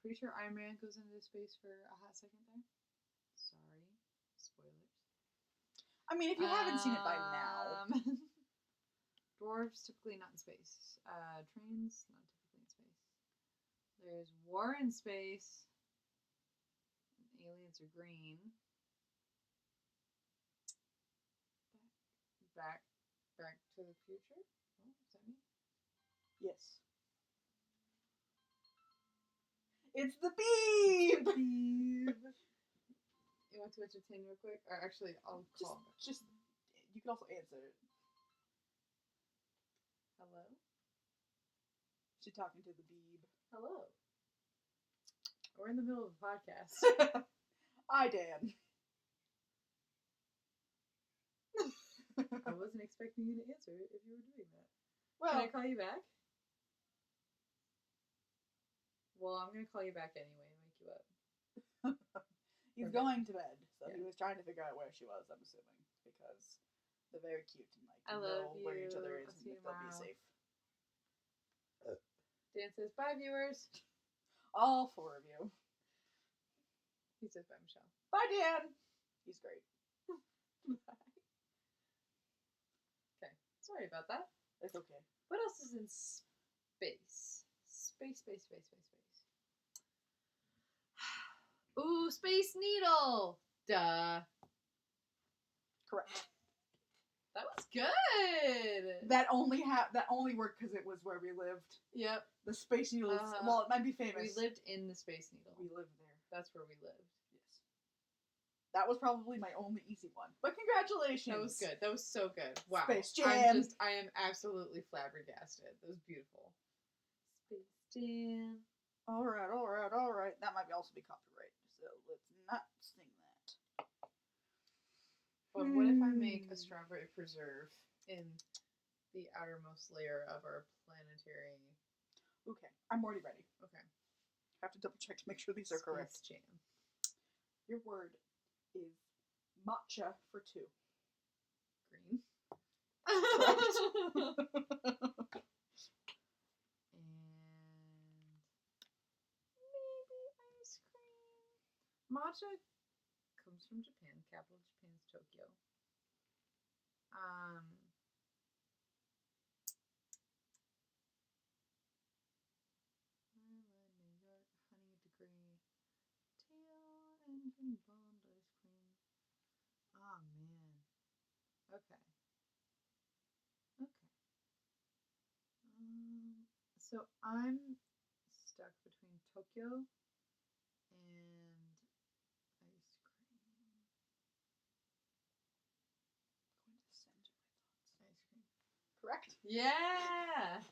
Speaker 2: Pretty sure Iron Man goes into space for a hot second there. Sorry. Spoilers.
Speaker 1: I mean, if you haven't seen it by now.
Speaker 2: Dwarves typically not in space. Trains not typically in space. There's war in space. And aliens are green. Back to the future. Oh, is that me?
Speaker 1: Yes. It's the Beeb!
Speaker 2: You want to entertain real quick? Or actually, I'll call.
Speaker 1: Just, you can also answer it.
Speaker 2: Hello?
Speaker 1: She's talking to the Beeb.
Speaker 2: Hello. We're in the middle of a podcast.
Speaker 1: Hi, Dan.
Speaker 2: I wasn't expecting you to answer if you were doing that.
Speaker 1: Well,
Speaker 2: Can I call you back? Well, I'm gonna call you back anyway and wake you up.
Speaker 1: he's
Speaker 2: Okay.
Speaker 1: going to bed, so he
Speaker 2: Yeah.
Speaker 1: was trying to figure out where she was. I'm assuming because they're very cute and like
Speaker 2: I
Speaker 1: know
Speaker 2: love
Speaker 1: where each other
Speaker 2: you.
Speaker 1: is
Speaker 2: I'll
Speaker 1: and
Speaker 2: see you
Speaker 1: if they'll be
Speaker 2: tomorrow.
Speaker 1: safe.
Speaker 2: Dan says bye, viewers.
Speaker 1: All 4 of you.
Speaker 2: He says bye, Michelle.
Speaker 1: Bye, Dan. He's great.
Speaker 2: Okay, sorry about that.
Speaker 1: It's okay.
Speaker 2: What else is in space? Space. Ooh, Space Needle. Duh.
Speaker 1: Correct.
Speaker 2: That was good.
Speaker 1: That only worked because it was where we lived.
Speaker 2: Yep.
Speaker 1: The Space Needles. Well, it might be famous.
Speaker 2: We lived in the Space Needle.
Speaker 1: We lived there.
Speaker 2: That's where we lived.
Speaker 1: Yes. That was probably my only easy one. But congratulations.
Speaker 2: That was good. That was so good. Wow.
Speaker 1: Space Jam.
Speaker 2: I am absolutely flabbergasted. That was beautiful. Space Jam.
Speaker 1: All right. That might also be copyright, so let's not sing that.
Speaker 2: But what if I make a strawberry preserve in the outermost layer of our planetary?
Speaker 1: Okay, I'm already ready.
Speaker 2: Okay.
Speaker 1: Have to double check to make sure these are correct.
Speaker 2: Space Jam.
Speaker 1: Your word is matcha for 2.
Speaker 2: Green. And maybe ice cream. Matcha comes from Japan. Capital of Japan is Tokyo. New York, honey degree, tail engine blonde ice cream. Oh man. Okay. So I'm stuck between Tokyo and ice cream.
Speaker 1: I'm going to center my thoughts.
Speaker 2: Ice cream.
Speaker 1: Correct.
Speaker 2: Yeah.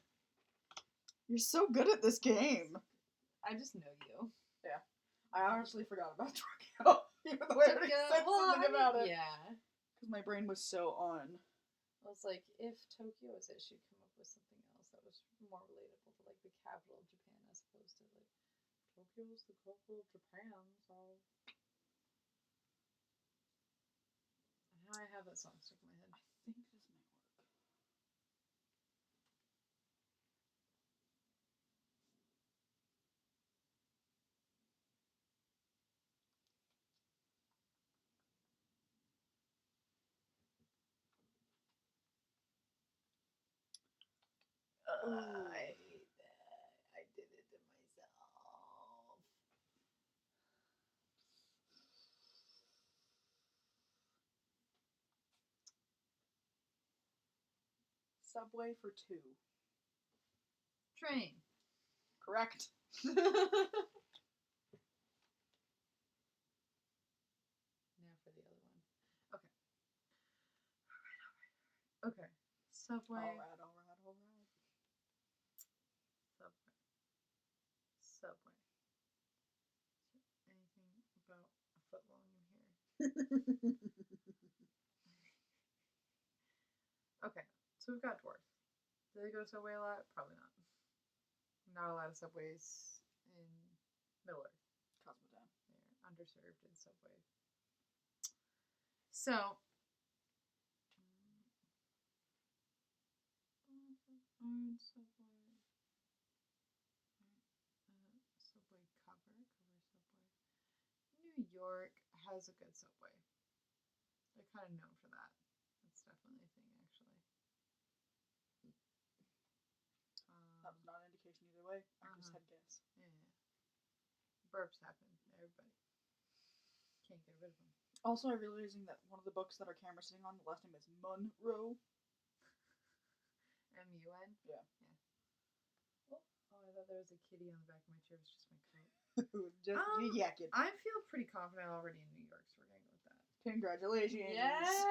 Speaker 1: You're so good at this game.
Speaker 2: I just know you.
Speaker 1: Yeah. I honestly forgot about Tokyo. Even though I already said something about it.
Speaker 2: Yeah.
Speaker 1: Because my brain was so on.
Speaker 2: Well, it's like, if Tokyo was it, she'd come up with something else that was more relatable to, like, the capital of Japan as opposed to, like, Tokyo's the capital of Japan, so... And how I have that song stuck in my head.
Speaker 1: I think this might work.
Speaker 2: I hate that. I did it to myself.
Speaker 1: Subway for 2.
Speaker 2: Train.
Speaker 1: Correct.
Speaker 2: Now for the other one. Okay. Okay. Subway.
Speaker 1: Alright.
Speaker 2: Subway. Is there anything about a foot long in here? Okay. So we've got dwarf. Do they go to Subway a lot? Probably not. Not a lot of Subways in Middle Earth.
Speaker 1: Cosmotown.
Speaker 2: They're underserved in Subway. So, Subway. Subway cover Subway. New York has a good Subway. They're kind of known for that. That's definitely a thing, actually.
Speaker 1: That was not an indication either way. I just had guess.
Speaker 2: Yeah. Burps happen. Everybody. Can't get rid of them.
Speaker 1: Also, I'm realizing that one of the books that our camera's sitting on, the last name is Munro.
Speaker 2: M-U-N?
Speaker 1: Yeah.
Speaker 2: Oh, I thought there was a kitty on the back of my chair. It was just my coat.
Speaker 1: Just you yakking.
Speaker 2: I feel pretty confident already in New York, so we're gonna go with that.
Speaker 1: Congratulations.
Speaker 2: Yes!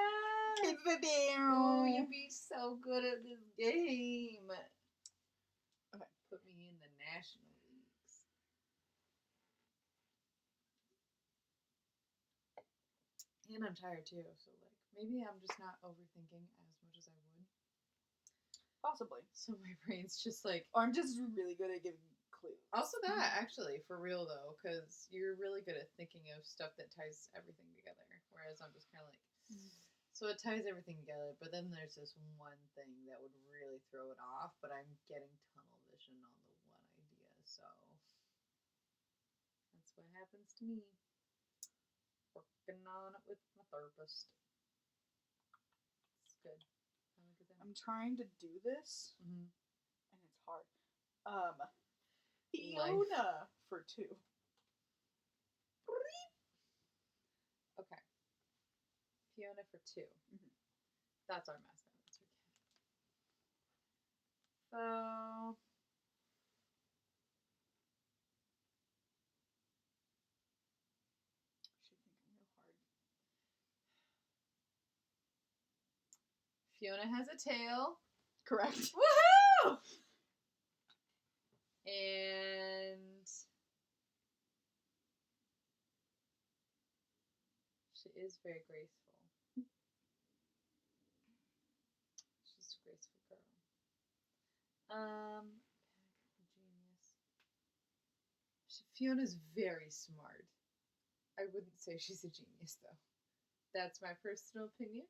Speaker 2: Oh, you'd be so good at this game.
Speaker 1: Okay.
Speaker 2: Put me in the National Leagues. And I'm tired too, so like maybe I'm just not overthinking as much as I would.
Speaker 1: Possibly.
Speaker 2: So my brain's just like.
Speaker 1: Or I'm just really good at giving clues.
Speaker 2: Also that actually, for real though, because you're really good at thinking of stuff that ties everything together, whereas I'm just kind of like. So it ties everything together, but then there's this one thing that would really throw it off, but I'm getting tunnel vision on the one idea, so that's what happens to me. Working on it with my therapist. It's good.
Speaker 1: I'm trying to do this,
Speaker 2: Mm-hmm.
Speaker 1: and it's hard. Fiona for 2.
Speaker 2: Okay. Fiona for 2.
Speaker 1: Mm-hmm.
Speaker 2: That's our mascot. That's our cat. So.
Speaker 1: She's thinking real hard.
Speaker 2: Fiona has a tail.
Speaker 1: Correct.
Speaker 2: Woohoo! And she is very graceful. She's a graceful girl. Genius. Fiona's very smart. I wouldn't say she's a genius though. That's my personal opinion.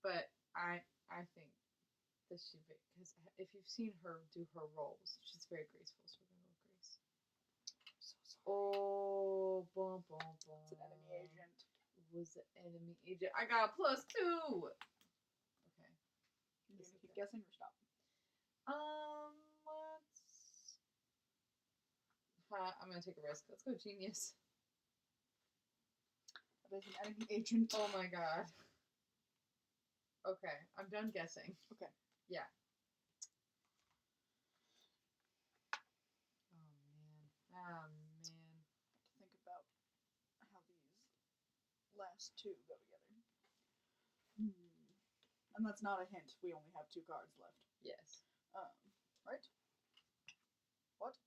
Speaker 2: But I think that she, because if you've seen her do her roles, she's very graceful. So we're gonna go with Grace.
Speaker 1: So sorry.
Speaker 2: Oh, bum, bum, bum.
Speaker 1: It's an enemy agent.
Speaker 2: Was an enemy agent. I got +2. Okay.
Speaker 1: You gonna keep guessing or stop?
Speaker 2: I'm gonna take a risk. Let's go genius.
Speaker 1: That is an enemy agent.
Speaker 2: Oh my god. Okay, I'm done guessing.
Speaker 1: Okay.
Speaker 2: Yeah. Oh man.
Speaker 1: I have to think about how these last 2 go together. And that's not a hint. We only have 2 cards left.
Speaker 2: Yes.
Speaker 1: Right? What?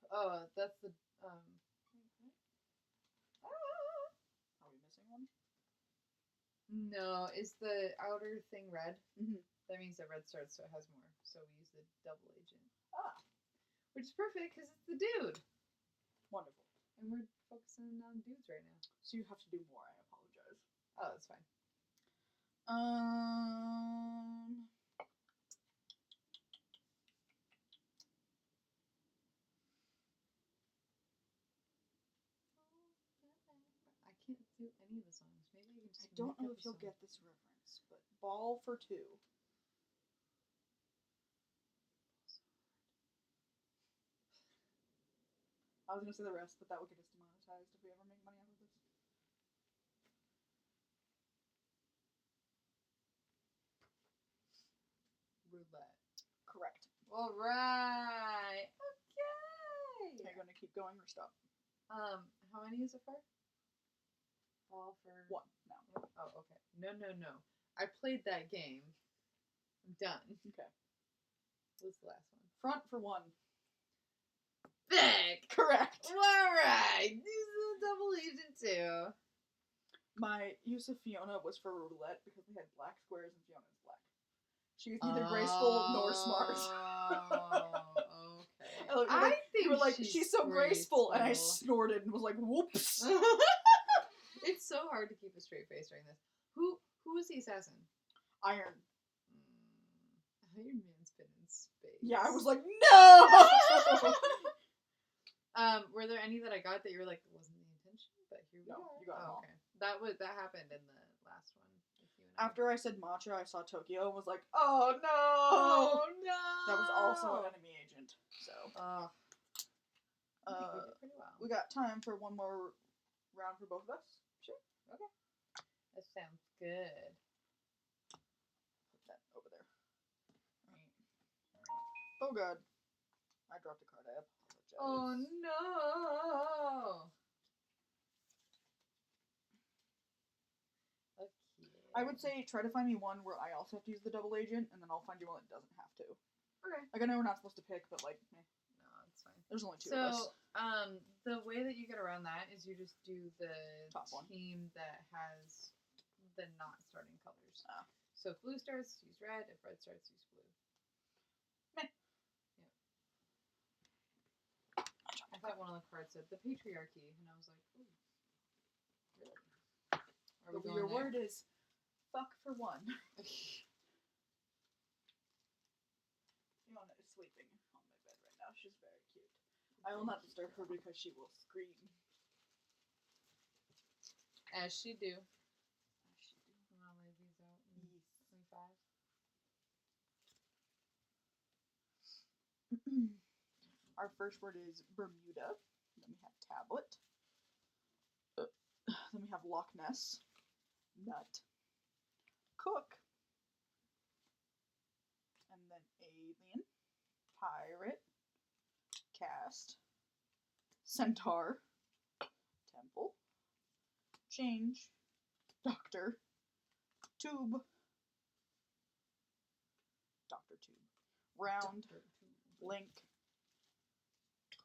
Speaker 2: Oh, that's the
Speaker 1: Are we missing one?
Speaker 2: No, is the outer thing red?
Speaker 1: Mm-hmm.
Speaker 2: That means that red starts, so it has more. So we use the double agent.
Speaker 1: Ah.
Speaker 2: Which is perfect because it's the dude.
Speaker 1: Wonderful.
Speaker 2: And we're focusing on dudes right now.
Speaker 1: So you have to do more. I apologize.
Speaker 2: Oh, that's fine. I can't do any of the songs. Maybe I can just.
Speaker 1: I don't know if you'll get this reference, but Ball for 2. I was gonna say the rest, but that would get us demonetized if we ever make money out of this.
Speaker 2: Roulette.
Speaker 1: Correct.
Speaker 2: All right. Okay.
Speaker 1: Are you gonna keep going or stop?
Speaker 2: How many is it for? All for
Speaker 1: 1 now.
Speaker 2: Oh, okay. No. I played that game. I'm done.
Speaker 1: Okay.
Speaker 2: What's the last one?
Speaker 1: Front for 1.
Speaker 2: Thick.
Speaker 1: Correct.
Speaker 2: All right. These are the double agent too.
Speaker 1: My use of Fiona was for roulette because we had black squares and Fiona's black. She's neither graceful nor smart.
Speaker 2: Oh, okay.
Speaker 1: I think you were like, she's so graceful, and I snorted and was like, whoops.
Speaker 2: It's so hard to keep a straight face during this. Who is the assassin?
Speaker 1: Iron.
Speaker 2: Iron Man's been in space.
Speaker 1: Yeah, I was like, no!
Speaker 2: Were there any that I got that you were like, it wasn't the intention, but here we are.
Speaker 1: You got them all.
Speaker 2: Okay. That happened in the last one with you and
Speaker 1: After I said matcha, I saw Tokyo and was like, oh no!
Speaker 2: Oh no!
Speaker 1: That was also an enemy agent. So.
Speaker 2: I think we did pretty well.
Speaker 1: We got time for one more round for both of us.
Speaker 2: Sure. Okay. That sounds good.
Speaker 1: Put that over there. Oh god. I dropped a card. I apologize.
Speaker 2: Oh no! Okay.
Speaker 1: I would say try to find me one where I also have to use the double agent, and then I'll find you one that doesn't have to.
Speaker 2: Okay.
Speaker 1: Like, I know we're not supposed to pick, but, like,
Speaker 2: No, it's fine.
Speaker 1: there's only two of us.
Speaker 2: So, the way that you get around that is you just do the
Speaker 1: Top one.
Speaker 2: team that has the not starting colors.
Speaker 1: Ah.
Speaker 2: So if blue starts, use red. If red starts, use blue.
Speaker 1: Meh.
Speaker 2: Yep. I thought one of the cards said the patriarchy, and I was like, ooh, really? Are we
Speaker 1: Your
Speaker 2: going
Speaker 1: word is fuck for one. Fiona is sleeping on my bed right now. She's very cute. I will not disturb her because she will scream.
Speaker 2: As she do. I'm gonna lay these out in 25.
Speaker 1: Our first word is Bermuda. Then we have tablet. Then we have Loch Ness. Nut. Cook. And then alien. Pirate. Cast. Centaur. Temple. Change. Doctor. Tube. Doctor Tube. Round. Link.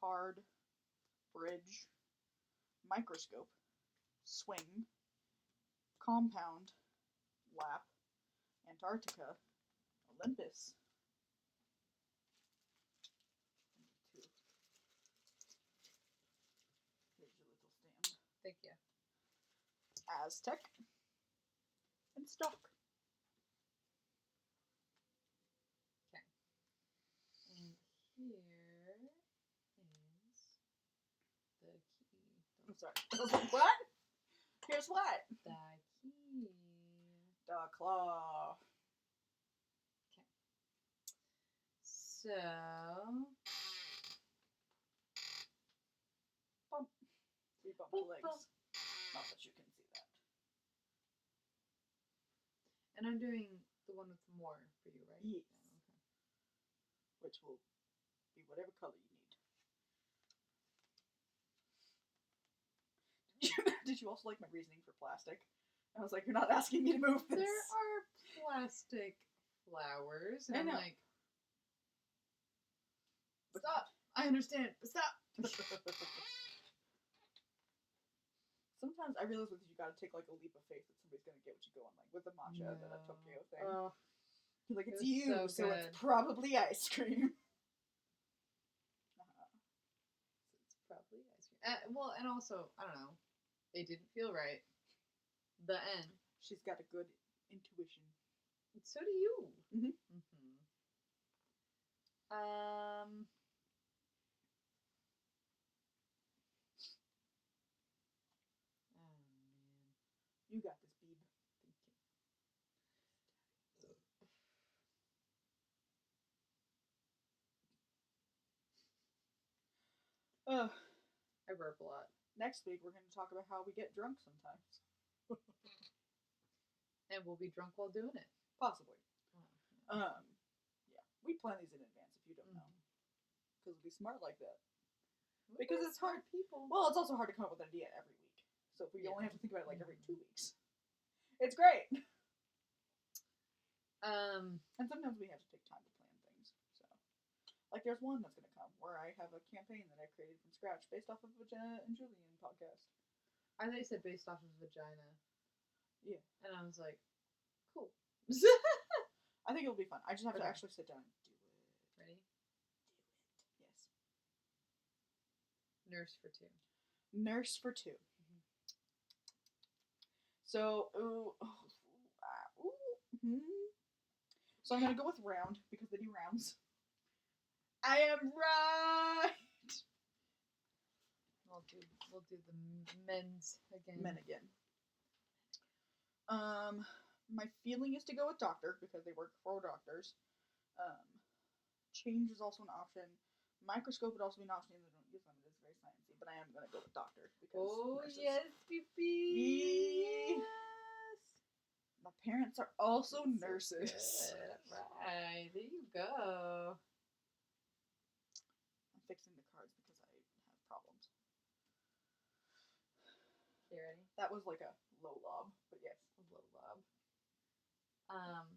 Speaker 1: Card. Bridge. Microscope. Swing. Compound. Lap. Antarctica. Olympus. Here's your little stand.
Speaker 2: Thank you.
Speaker 1: Aztec. And stock.
Speaker 2: And here is the key.
Speaker 1: I'm sorry. I was like, what? Here's what?
Speaker 2: The key.
Speaker 1: The claw.
Speaker 2: Okay. So.
Speaker 1: Bump. We bumped your legs.
Speaker 2: Bump.
Speaker 1: Not that you can see that.
Speaker 2: And I'm doing the one with more for you, right?
Speaker 1: Yes.
Speaker 2: Yeah, okay.
Speaker 1: Which will be whatever color you need. Did you also like my reasoning for plastic? I was like, you're not asking me to move this.
Speaker 2: There are plastic flowers, and
Speaker 1: I
Speaker 2: I'm
Speaker 1: know.
Speaker 2: like, stop! I understand, but stop!
Speaker 1: Sometimes I realize that you gotta take like a leap of faith that somebody's gonna get what you go on, like with the matcha, the Tokyo thing. You're like, it's
Speaker 2: it was
Speaker 1: you,
Speaker 2: so
Speaker 1: so it's
Speaker 2: good.
Speaker 1: probably ice cream.
Speaker 2: So it's probably ice cream. Well, and also, I don't know, they didn't feel right. The end.
Speaker 1: She's got a good intuition.
Speaker 2: So do you.
Speaker 1: Mhm.
Speaker 2: Mm-hmm. Oh man.
Speaker 1: You got this, babe.
Speaker 2: Thank you. I burp a lot.
Speaker 1: Next week, we're going to talk about how we get drunk sometimes.
Speaker 2: And we'll be drunk while doing it.
Speaker 1: Possibly.
Speaker 2: Oh,
Speaker 1: Yeah. We plan these in advance if you don't know. Because we'll be smart like that.
Speaker 2: We're
Speaker 1: Because it's hard.
Speaker 2: people.
Speaker 1: Well, it's also hard to come up with an idea every week. So if we
Speaker 2: Yeah.
Speaker 1: only have to think about it like every 2 weeks, it's great. And sometimes we have to take time to plan things. So, like, there's one that's going to come where I have a campaign that I created from scratch based off of a Jenna and Julian podcast.
Speaker 2: I thought you said based off of vagina.
Speaker 1: Yeah.
Speaker 2: And I was like, cool.
Speaker 1: I think it'll be fun. I just have to
Speaker 2: Okay.
Speaker 1: actually sit down and do it.
Speaker 2: Ready?
Speaker 1: Do it. Yes.
Speaker 2: Nurse for 2.
Speaker 1: Nurse for 2. So, So I'm gonna go with round because they do rounds. I am right.
Speaker 2: We'll do the men's again.
Speaker 1: Men again. My feeling is to go with doctor because they work for doctors. Change is also an option. Microscope would also be an option. They don't use them. It is very sciencey, but I am gonna go with doctor because nurses.
Speaker 2: Yes, Fifi. Yes.
Speaker 1: My parents are also
Speaker 2: So
Speaker 1: nurses.
Speaker 2: good. Right, there you go.
Speaker 1: I'm fixing the cards because I have problems.
Speaker 2: You ready?
Speaker 1: That was like a low lob, but yes.
Speaker 2: A low lob.
Speaker 1: I'm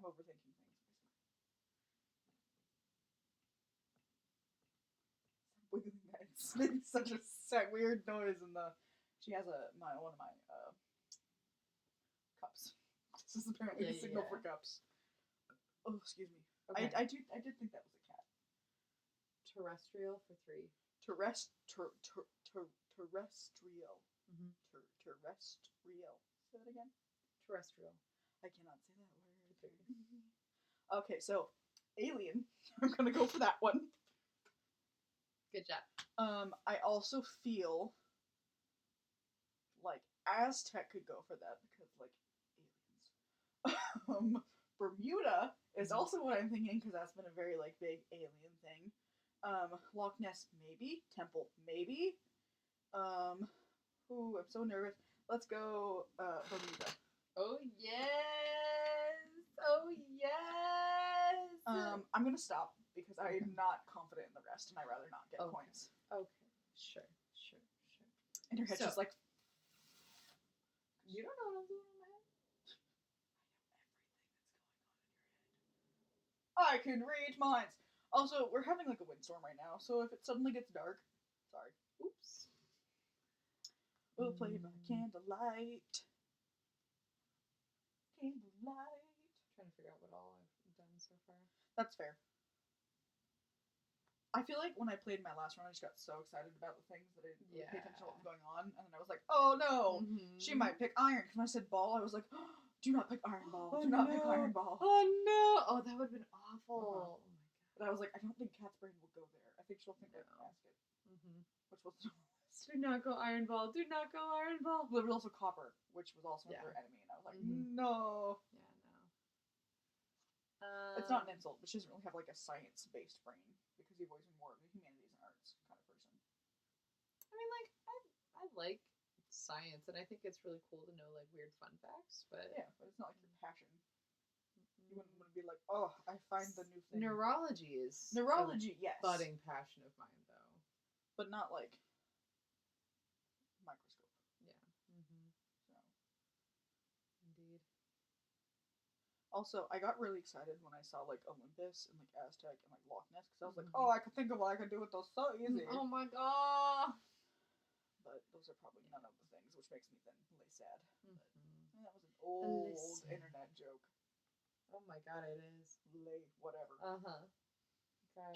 Speaker 1: overthinking things. It's making such a weird noise in the. She has one of my cups. This is apparently the signal for cups. Oh, excuse me. Okay. I did think that was a cat.
Speaker 2: Terrestrial for 3.
Speaker 1: Terrestrial.
Speaker 2: Mm-hmm.
Speaker 1: Terrestrial. Say that again.
Speaker 2: Terrestrial.
Speaker 1: I cannot say that word. Okay, so alien. I'm gonna go for that one.
Speaker 2: Good job.
Speaker 1: I also feel like Aztec could go for that because like aliens. Bermuda is also what I'm thinking because that's been a very like big alien thing. Loch Ness maybe, Temple maybe. Ooh, I'm so nervous. Let's go Bermuda.
Speaker 2: Oh yes! Oh yes!
Speaker 1: I'm gonna stop because I am not confident in the rest, and I'd rather not get points.
Speaker 2: Okay, sure.
Speaker 1: And her head's just like.
Speaker 2: You don't know what I'm doing in my head.
Speaker 1: I can read minds. Also, we're having like a windstorm right now, so if it suddenly gets dark, sorry.
Speaker 2: Oops.
Speaker 1: We'll play by candlelight. Candlelight.
Speaker 2: Trying to figure out what all I've done so far.
Speaker 1: That's fair. I feel like when I played my last run, I just got so excited about the things that I didn't really pay attention to what was going on, and then I was like, "Oh no, she might pick iron." Because when I said ball, I was like, oh, "Do not pick iron ball. Do not pick iron ball."
Speaker 2: Oh no! Oh, that would have been awful. Oh my god!
Speaker 1: But I was like, I don't think Cat's brain will go there. I think she'll think like basket, which was.
Speaker 2: Do not go iron ball. Do not go iron ball.
Speaker 1: But there was also copper, which was also their enemy, and I was like, no.
Speaker 2: Yeah, no.
Speaker 1: It's not an insult, but she doesn't really have like a science-based brain because you've always been more of a humanities and arts kind of person.
Speaker 2: I mean, like I like science, and I think it's really cool to know like weird fun facts. But
Speaker 1: yeah, but it's not like your passion. You wouldn't want to be like, oh, I find the new thing.
Speaker 2: Neurology is
Speaker 1: yes,
Speaker 2: budding passion of mine, though,
Speaker 1: but not like microscope.
Speaker 2: Yeah.
Speaker 1: So.
Speaker 2: Indeed.
Speaker 1: Also, I got really excited when I saw like Olympus and like Aztec and like Loch Ness because I was like, oh, I could think of what I could do with those so easy.
Speaker 2: Oh my god!
Speaker 1: But those are probably none of the things, which makes me then lay sad. But that was an old internet joke.
Speaker 2: Oh my god, it is.
Speaker 1: Lay whatever.
Speaker 2: Okay.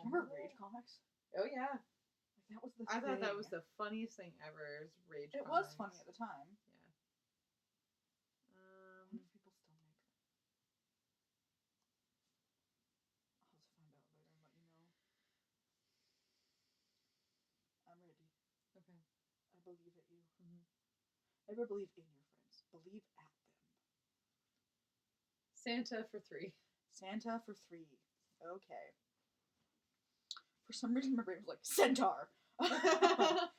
Speaker 1: Remember Rage Comics?
Speaker 2: Oh yeah.
Speaker 1: Like, that was the
Speaker 2: I thought
Speaker 1: thing.
Speaker 2: that was the funniest thing ever. Is Rage
Speaker 1: It
Speaker 2: Comics.
Speaker 1: was funny at the time.
Speaker 2: Yeah.
Speaker 1: I wonder if people still make them. I'll just find out later and let you know. I'm ready.
Speaker 2: Okay.
Speaker 1: I believe at you. Never believe in your friends. Believe at them.
Speaker 2: Santa for 3.
Speaker 1: Santa for 3. Okay. For some reason, my brain was like, centaur!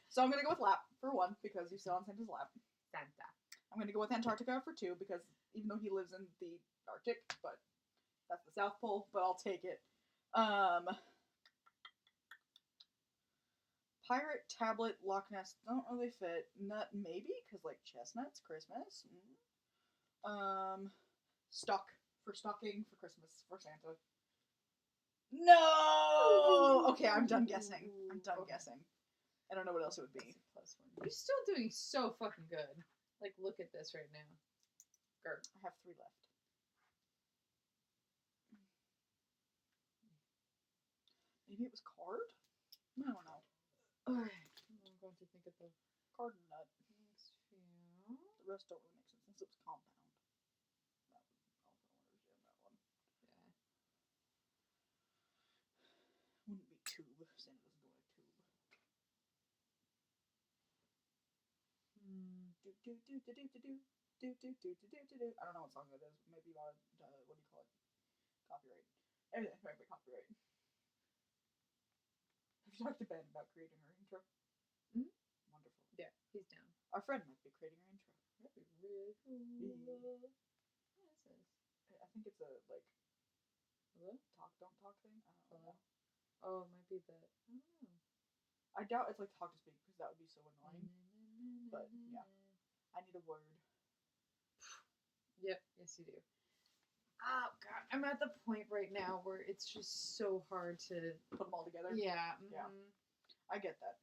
Speaker 1: So I'm going to go with lap for 1 because you sit on Santa's lap.
Speaker 2: Santa.
Speaker 1: I'm going to go with Antarctica for 2 because even though he lives in the Arctic, but that's the South Pole, but I'll take it. Pirate, tablet, Loch Ness don't really fit. Nut, maybe, because like chestnuts, Christmas. Stock for stocking for Christmas for Santa. No! Okay, I'm done guessing. Guessing. I don't know what else it would be.
Speaker 2: +1. You're still doing so fucking good. Like, look at this right now. Gert.
Speaker 1: I have 3 left. Maybe it was card? I don't know.
Speaker 2: Alright. I'm going to think of the
Speaker 1: card and nut.
Speaker 2: Next few.
Speaker 1: The rest don't really make sense since it was compound. That would also understand that one.
Speaker 2: Yeah.
Speaker 1: Wouldn't be tube. Santa doesn't go in a tube. I don't know what song that is. Maybe not. What do you call it? Copyright. Everything might be copyright. Have you talked to Ben about creating our intro? Wonderful.
Speaker 2: Yeah, he's down.
Speaker 1: Our friend might be creating our intro.
Speaker 2: That'd be really cool. What is this?
Speaker 1: I think it's a like
Speaker 2: Hello?
Speaker 1: Talk don't talk thing. I don't know.
Speaker 2: Oh, it might be the. I don't know.
Speaker 1: I doubt it's like talk to speak because that would be so annoying. But yeah, I need a word.
Speaker 2: Yep. Yes, you do. Oh god, I'm at the point right now where it's just so hard to
Speaker 1: Put them all together.
Speaker 2: Yeah.
Speaker 1: Yeah. I get that.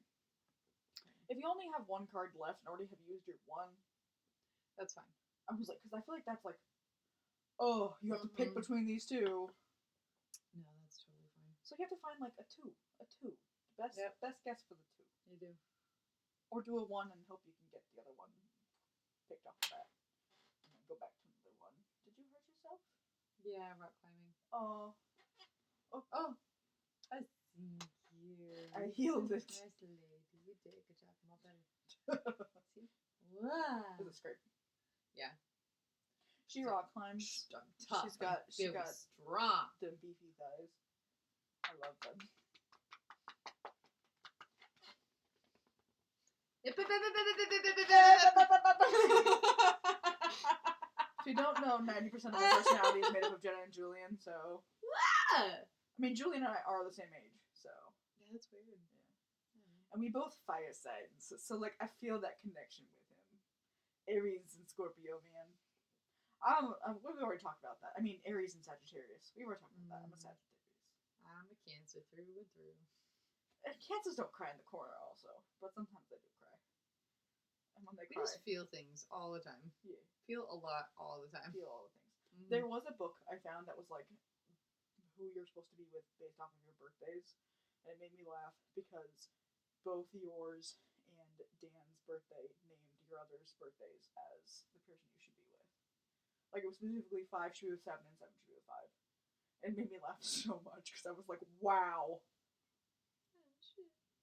Speaker 1: If you only have one card left and already have used your one,
Speaker 2: That's fine.
Speaker 1: I was like, because I feel like that's like, oh, you have to pick
Speaker 2: Mhm.
Speaker 1: between these two.
Speaker 2: No, that's totally fine.
Speaker 1: So you have to find like a two. Best
Speaker 2: Yep.
Speaker 1: best guess for the two.
Speaker 2: You do.
Speaker 1: Or do a one and hope you can get the other one picked off the bat. And then go back to another one. Did you hurt yourself?
Speaker 2: Yeah, rock climbing.
Speaker 1: Oh.
Speaker 2: Oh, I see you.
Speaker 1: I healed it.
Speaker 2: Nice lady. You did. Good job. I'm all better. See? Wow.
Speaker 1: Is it scrape?
Speaker 2: Yeah.
Speaker 1: She rock climbs.
Speaker 2: I'm tough.
Speaker 1: She's got
Speaker 2: strong.
Speaker 1: the beefy thighs. I love them. If you don't know, 90% of my personality is made up of Jenna and Julian, so...
Speaker 2: Ah!
Speaker 1: I mean, Julian and I are the same age, so...
Speaker 2: Yeah, that's weird.
Speaker 1: Yeah. And we both fire signs, so, like, I feel that connection with him. Aries and Scorpio, man. We've already talked about that. I mean, Aries and Sagittarius. We were talking about that. I'm a Sagittarius.
Speaker 2: I'm a Cancer through and through.
Speaker 1: And Cancers don't cry in the corner, also, but sometimes they do cry. And when they
Speaker 2: We
Speaker 1: cry,
Speaker 2: just feel things all the time.
Speaker 1: yeah,
Speaker 2: Feel a lot all the time.
Speaker 1: feel all the things.
Speaker 2: Mhm.
Speaker 1: There was a book I found that was like who you're supposed to be with based off of your birthdays, and it made me laugh because both yours and Dan's birthday named your other's birthdays as the person you should be with. Like it was specifically 5 should be with 7 and 7 should be with 5. It made me laugh so much because I was like, wow.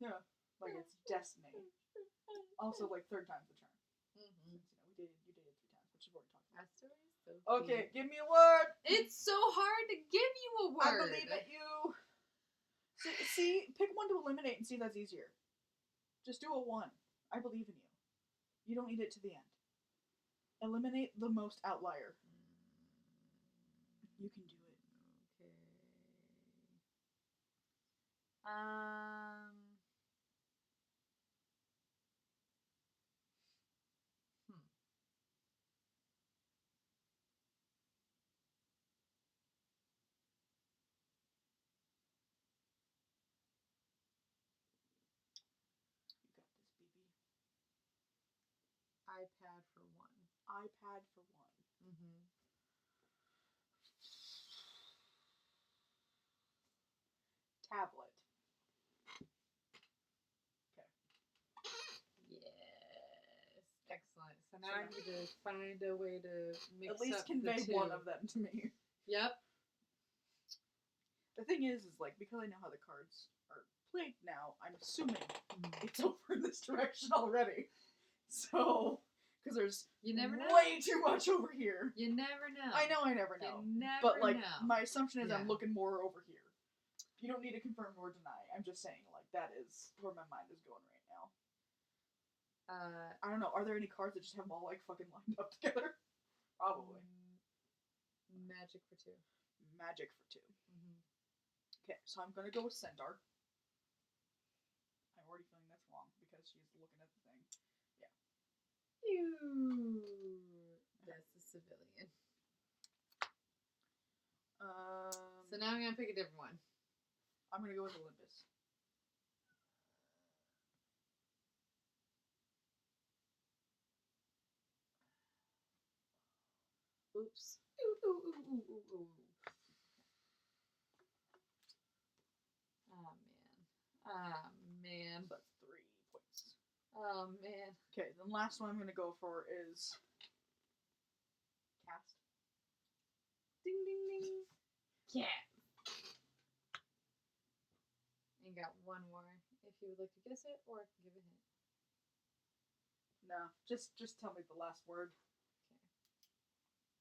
Speaker 1: Yeah, like it's destiny. Also, like 3rd time's the charm.
Speaker 2: Mm-hmm.
Speaker 1: Since you dated 3 times, which you've already talked about.
Speaker 2: That story is so
Speaker 1: Okay,
Speaker 2: cute.
Speaker 1: give me a word.
Speaker 2: It's so hard to give you a word.
Speaker 1: I believe in you. See, pick one to eliminate and see if that's easier. Just do a 1. I believe in you. You don't need it to the end. Eliminate the most outlier. You can do it.
Speaker 2: Okay.
Speaker 1: You got this, BB.
Speaker 2: iPad for 1.
Speaker 1: iPad for 1.
Speaker 2: Mm-hmm.
Speaker 1: Tablet.
Speaker 2: Yes. Excellent. So now I need to find a way to mix
Speaker 1: At least
Speaker 2: up
Speaker 1: convey
Speaker 2: the two.
Speaker 1: one of them to me.
Speaker 2: Yep.
Speaker 1: The thing is like because I know how the cards are played now, I'm assuming it's over in this direction already. So, because there's
Speaker 2: You never know.
Speaker 1: way too much over here.
Speaker 2: You never know.
Speaker 1: I know I never know.
Speaker 2: You never
Speaker 1: But like
Speaker 2: know.
Speaker 1: my assumption is
Speaker 2: Yeah.
Speaker 1: I'm looking more over here. You don't need to confirm or deny. I'm just saying like that is where my mind is going right now. I don't know. Are there any cards that just have them all like fucking lined up together? Probably.
Speaker 2: Magic for 2.
Speaker 1: Magic for 2.
Speaker 2: Mm-hmm.
Speaker 1: Okay, so I'm gonna go with Centaur. I'm already feeling that's wrong because she's looking at the thing. Yeah.
Speaker 2: That's the civilian.
Speaker 1: So
Speaker 2: So now I'm gonna pick a different one.
Speaker 1: I'm gonna go with Olympus.
Speaker 2: Oops. Ooh. Oh man.
Speaker 1: So that's 3 points.
Speaker 2: Oh man.
Speaker 1: Okay, the last one I'm gonna go for is cast.
Speaker 2: Ding ding ding. Cat. And got one more. If you would like to guess it, or I can give a hint.
Speaker 1: No, just tell me the last word.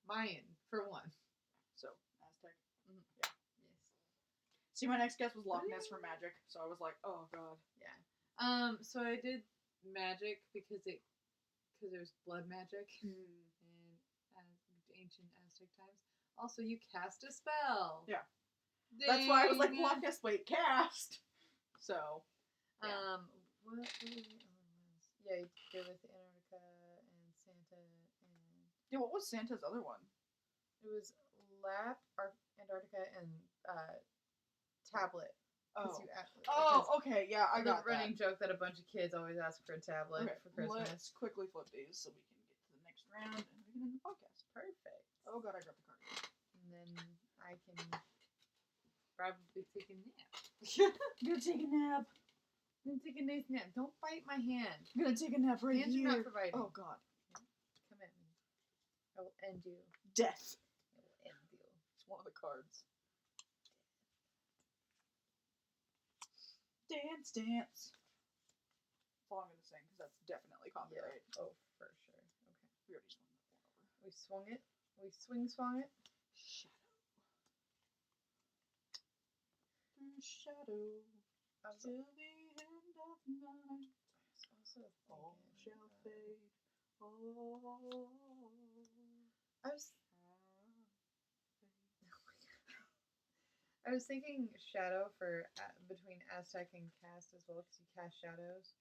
Speaker 2: Mayan for 1.
Speaker 1: So Aztec.
Speaker 2: Mm-hmm.
Speaker 1: Yeah.
Speaker 2: Yes.
Speaker 1: See, my next guess was Loch Ness for magic, so I was like, oh god.
Speaker 2: Yeah. So I did magic because there's blood magic and ancient Aztec times. Also, you cast a spell.
Speaker 1: Yeah.
Speaker 2: Ding.
Speaker 1: That's why I was like, Loch Ness, wait, cast. So. Yeah.
Speaker 2: What were the other ones? Yeah, you go with Antarctica and Santa and.
Speaker 1: Yeah, what was Santa's other one?
Speaker 2: It was Antarctica, and Tablet.
Speaker 1: Oh.
Speaker 2: You
Speaker 1: Oh, okay, yeah, I
Speaker 2: the
Speaker 1: got
Speaker 2: running joke that a bunch of kids always ask for a tablet
Speaker 1: Okay,
Speaker 2: for Christmas.
Speaker 1: let's quickly flip these so we can get to the next round and we can end the podcast.
Speaker 2: Perfect.
Speaker 1: Oh god, I dropped the card.
Speaker 2: And then I can probably take a nap.
Speaker 1: I'm gonna take a nap.
Speaker 2: I'm gonna take a nice nap. Don't bite my hand.
Speaker 1: I'm gonna take a nap right
Speaker 2: Hands
Speaker 1: here.
Speaker 2: are not for biting.
Speaker 1: Oh god.
Speaker 2: Come at me. I will end you.
Speaker 1: Death.
Speaker 2: I will end you.
Speaker 1: It's one of the cards. Dance, dance. That's all I'm gonna sing because that's definitely copyright.
Speaker 2: Yeah. Oh, for sure. Okay.
Speaker 1: We already swung that one over.
Speaker 2: We swung it. We swung it.
Speaker 1: Shadow. Through shadow. Till the end of night.
Speaker 2: Also
Speaker 1: all shall fade. Oh.
Speaker 2: I was thinking shadow for between Aztec and cast as well because you cast shadows.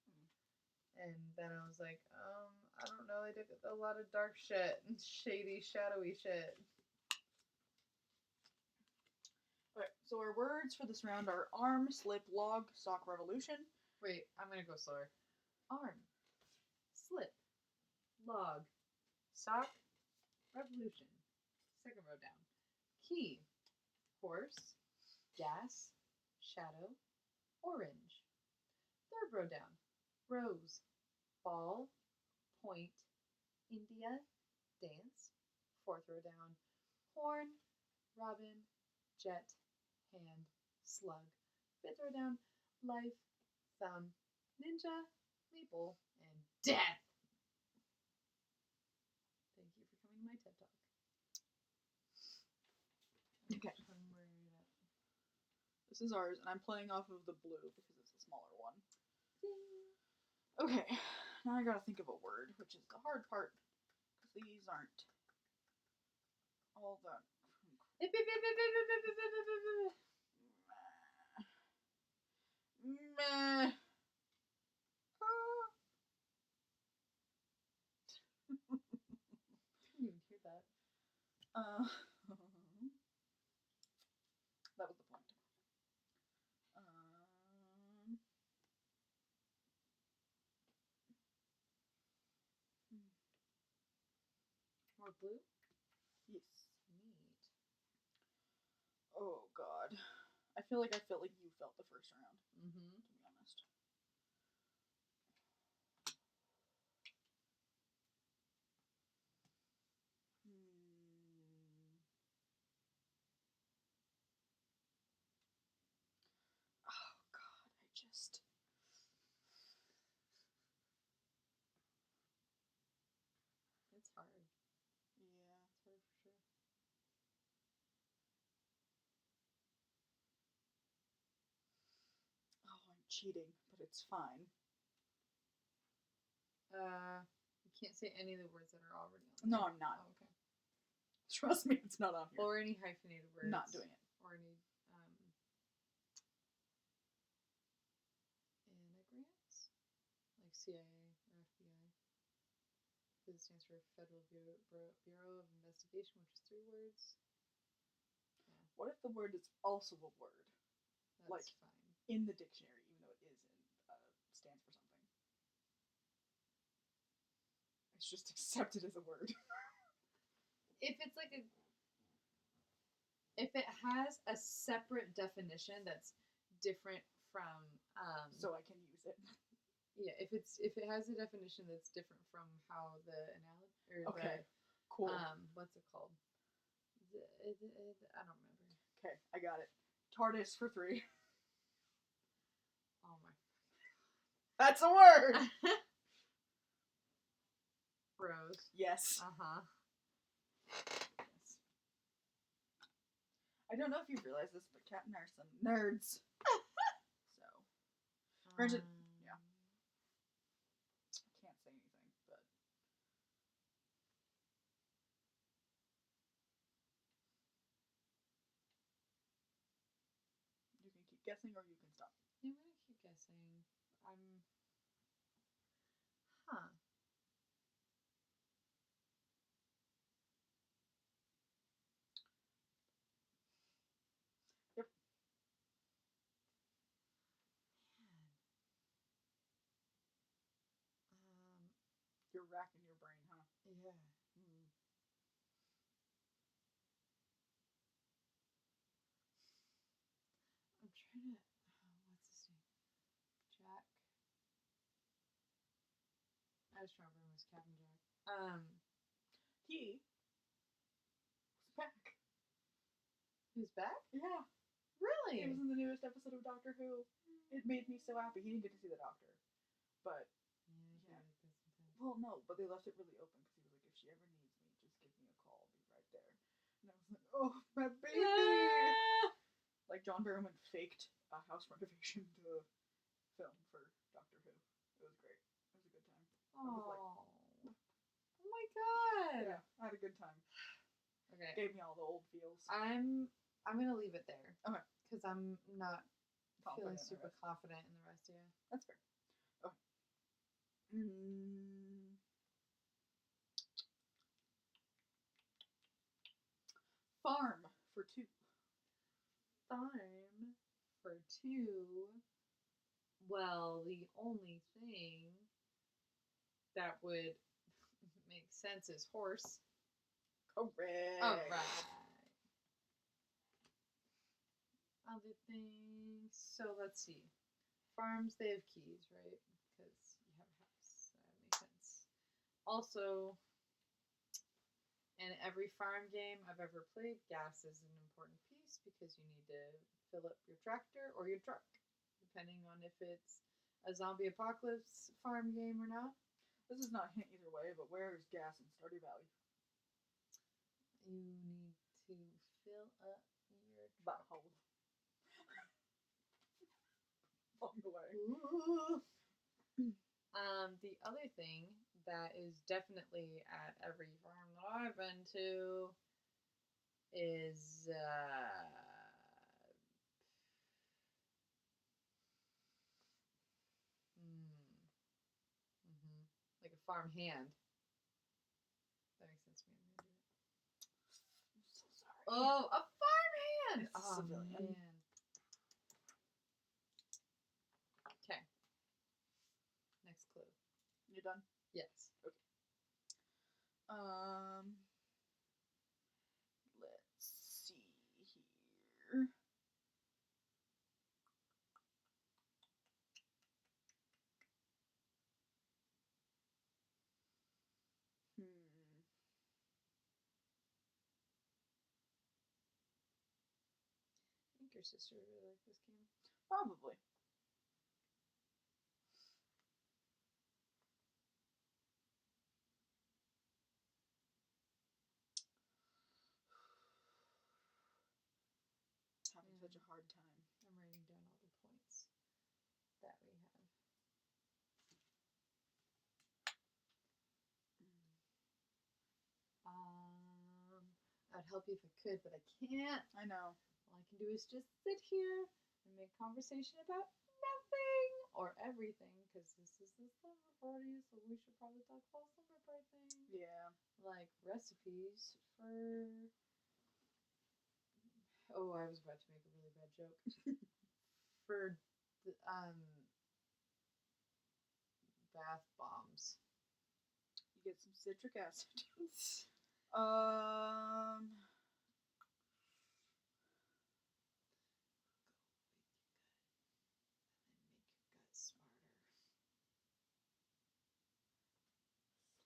Speaker 2: And then I was like, I don't know. They did a lot of dark shit and shady, shadowy shit.
Speaker 1: Okay, so our words for this round are arm, slip, log, sock, revolution.
Speaker 2: Wait, I'm gonna go slower. Arm, slip, log, sock, revolution. Second row down. Key, horse, gas, shadow, orange. Third row down. Rose, ball, point, India, dance. Fourth row down. Horn, robin, jet, hand, slug. Fifth row down. Life, thumb, ninja, maple, and death. Thank you for coming to my TED Talk.
Speaker 1: Okay. This is ours, and I'm playing off of the blue because it's the smaller one. Okay, now I gotta think of a word, which is the hard part, because these aren't all that. Meh.
Speaker 2: Didn't even hear that.
Speaker 1: That was the point.
Speaker 2: More blue?
Speaker 1: Yes.
Speaker 2: Neat.
Speaker 1: Oh god. I feel like you felt the first round.
Speaker 2: Mm-hmm.
Speaker 1: To be honest. Oh god, I just.
Speaker 2: It's hard.
Speaker 1: Yeah, it's hard for sure. Oh, I'm cheating, but it's fine.
Speaker 2: You can't say any of the words that are already on
Speaker 1: No,
Speaker 2: there.
Speaker 1: I'm not.
Speaker 2: Oh, okay.
Speaker 1: Trust me, it's not on here.
Speaker 2: Or any hyphenated words.
Speaker 1: Not doing it.
Speaker 2: Or any anagrams? Like CIA or FBI. Because it stands for Federal Bureau of Investigation, which is 3 words. Yeah.
Speaker 1: What if the word is also a word?
Speaker 2: That's
Speaker 1: Like,
Speaker 2: fine.
Speaker 1: in the dictionary, even though it is stands for something. It's just accepted as a word.
Speaker 2: If it's like if it has a separate definition that's different from
Speaker 1: so I can use it.
Speaker 2: Yeah, if it has a definition that's different from how the analogy or
Speaker 1: okay, cool.
Speaker 2: What's it called? I don't remember.
Speaker 1: Okay, I got it. TARDIS for 3.
Speaker 2: Oh my.
Speaker 1: That's a word.
Speaker 2: Rose.
Speaker 1: Yes.
Speaker 2: Uh-huh.
Speaker 1: Yes. I don't know if you realize this, but Kat and I are some nerds. So, granted, yeah. I can't say anything, but you can keep guessing or you can stop.
Speaker 2: I'm gonna keep guessing. Huh.
Speaker 1: Yep. You're racking your brain, huh?
Speaker 2: Yeah.
Speaker 1: Mm.
Speaker 2: I'm trying to. What's his name? Jack. I was trying to remember his Captain Jack.
Speaker 1: He was back.
Speaker 2: Who's back?
Speaker 1: Yeah.
Speaker 2: Really?
Speaker 1: He was in the newest episode of Doctor Who. It made me so happy. He didn't get to see the Doctor. But,
Speaker 2: Yeah.
Speaker 1: well, no, but they left it really open because he was like, if she ever needs me, just give me a call. I'll be right there. And I was like, oh, my baby!
Speaker 2: Ah!
Speaker 1: Like, John Barrowman faked a house renovation to film for Doctor Who. It was great. It was a good time.
Speaker 2: Oh. Oh my god.
Speaker 1: Yeah, I had a good time.
Speaker 2: Okay.
Speaker 1: Gave me all the old feels.
Speaker 2: I'm gonna leave it there.
Speaker 1: Okay.
Speaker 2: Because I'm not feeling
Speaker 1: Confident in the
Speaker 2: super
Speaker 1: rest.
Speaker 2: confident in the rest. Yeah.
Speaker 1: That's fair. Okay. Farm for 2.
Speaker 2: Farm for 2. Well, the only thing that would make sense is horse.
Speaker 1: Correct.
Speaker 2: All right. Other things. So let's see. Farms, they have keys, right? Because you have a house. That makes sense. Also, in every farm game I've ever played, gas is an important piece because you need to fill up your tractor or your truck, depending on if it's a zombie apocalypse farm game or not.
Speaker 1: This is not a hint either way, but where is gas in Stardew Valley?
Speaker 2: You need to fill up your truck.
Speaker 1: Butthole. Along the way.
Speaker 2: Ooh. The other thing that is definitely at every farm that I've been to is like a farm hand. That makes sense to me. I'm gonna do it.
Speaker 1: I'm so sorry.
Speaker 2: Oh, a farm hand!
Speaker 1: It's a
Speaker 2: Oh
Speaker 1: civilian.
Speaker 2: man. Okay. Next clue.
Speaker 1: You done?
Speaker 2: Yes.
Speaker 1: Okay. Let's see here.
Speaker 2: I think your sister would really like this game.
Speaker 1: Probably. Having such a hard time.
Speaker 2: I'm writing down all the points that we have. I'd help you if I could, but I can't.
Speaker 1: I know.
Speaker 2: All I can do is just sit here and make conversation about nothing or everything, because this is the slumber party, so we should probably talk about slumber party things.
Speaker 1: Yeah.
Speaker 2: Like recipes for... Oh, I was about to make a really bad joke. For the, bath bombs.
Speaker 1: You get some citric acid.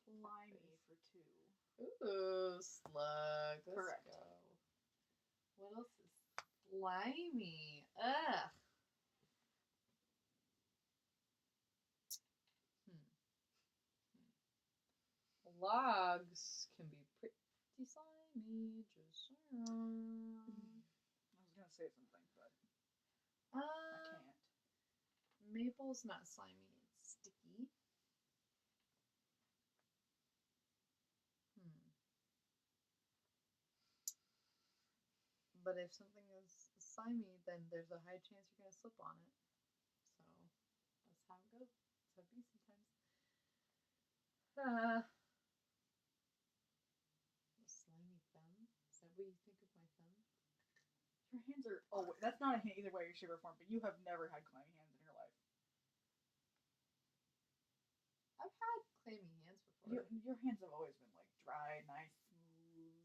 Speaker 1: Slimy for 2.
Speaker 2: Ooh, slug. Let's
Speaker 1: Correct.
Speaker 2: go. What else is slimy? Ugh. Logs can be pretty slimy. Just
Speaker 1: I was gonna say something, but I can't.
Speaker 2: Maple's not slimy. It's sticky. But if something is slimy, then there's a high chance you're gonna slip on it. So that's how it goes. That's how it be sometimes. Slimy thumb? Is that what you think of my thumb?
Speaker 1: Your hands are... Oh, wait, that's not a hint either way, shape, or form, but you have never had clammy hands in your life.
Speaker 2: I've had clammy hands before. before.
Speaker 1: Your hands have always been like dry, nice, smooth.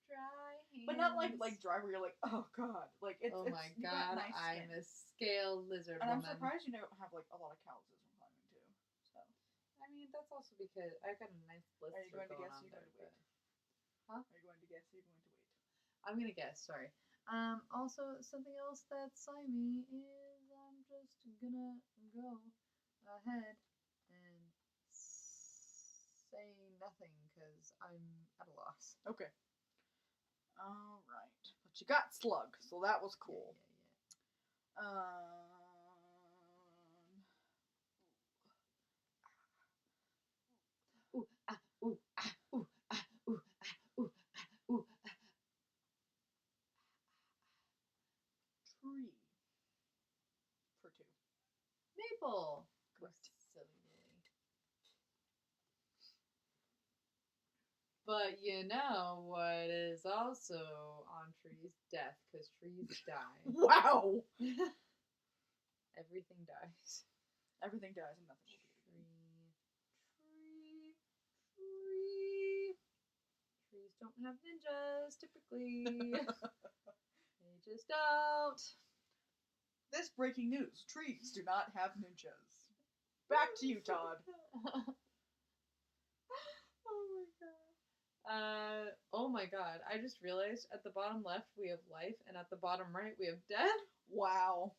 Speaker 2: Dry hands.
Speaker 1: But not like dry where you're like, oh god, like it's.
Speaker 2: Oh my god,
Speaker 1: nice
Speaker 2: I'm
Speaker 1: skin.
Speaker 2: a scale lizard
Speaker 1: And I'm
Speaker 2: woman.
Speaker 1: surprised you don't have like a lot of calluses from climbing too. So.
Speaker 2: I mean, that's also because I got a nice blister
Speaker 1: Are you going to
Speaker 2: going
Speaker 1: guess?
Speaker 2: on
Speaker 1: You're
Speaker 2: there.
Speaker 1: going to wait.
Speaker 2: Huh?
Speaker 1: Are you going to guess? You're going to wait.
Speaker 2: I'm gonna guess. Sorry. Also, something else that's slimy is I'm just gonna go ahead and say nothing because I'm at a loss.
Speaker 1: Okay. All right, but you got slug, so that was cool.
Speaker 2: Ooh, ah, ooh, ah, ooh, ah, ooh, ah, ooh, ah, ooh, ah.
Speaker 1: Tree for 2.
Speaker 2: Maple.
Speaker 1: Correct.
Speaker 2: Silly me. But you know what is also on trees? Death, because trees die.
Speaker 1: Wow.
Speaker 2: Everything dies.
Speaker 1: Everything dies and nothing will be.
Speaker 2: Tree. Trees don't have ninjas typically. They just don't.
Speaker 1: This breaking news: trees do not have ninjas. Back to you, Todd.
Speaker 2: Oh my god. I just realized at the bottom left we have life, and at the bottom right we have death.
Speaker 1: Wow.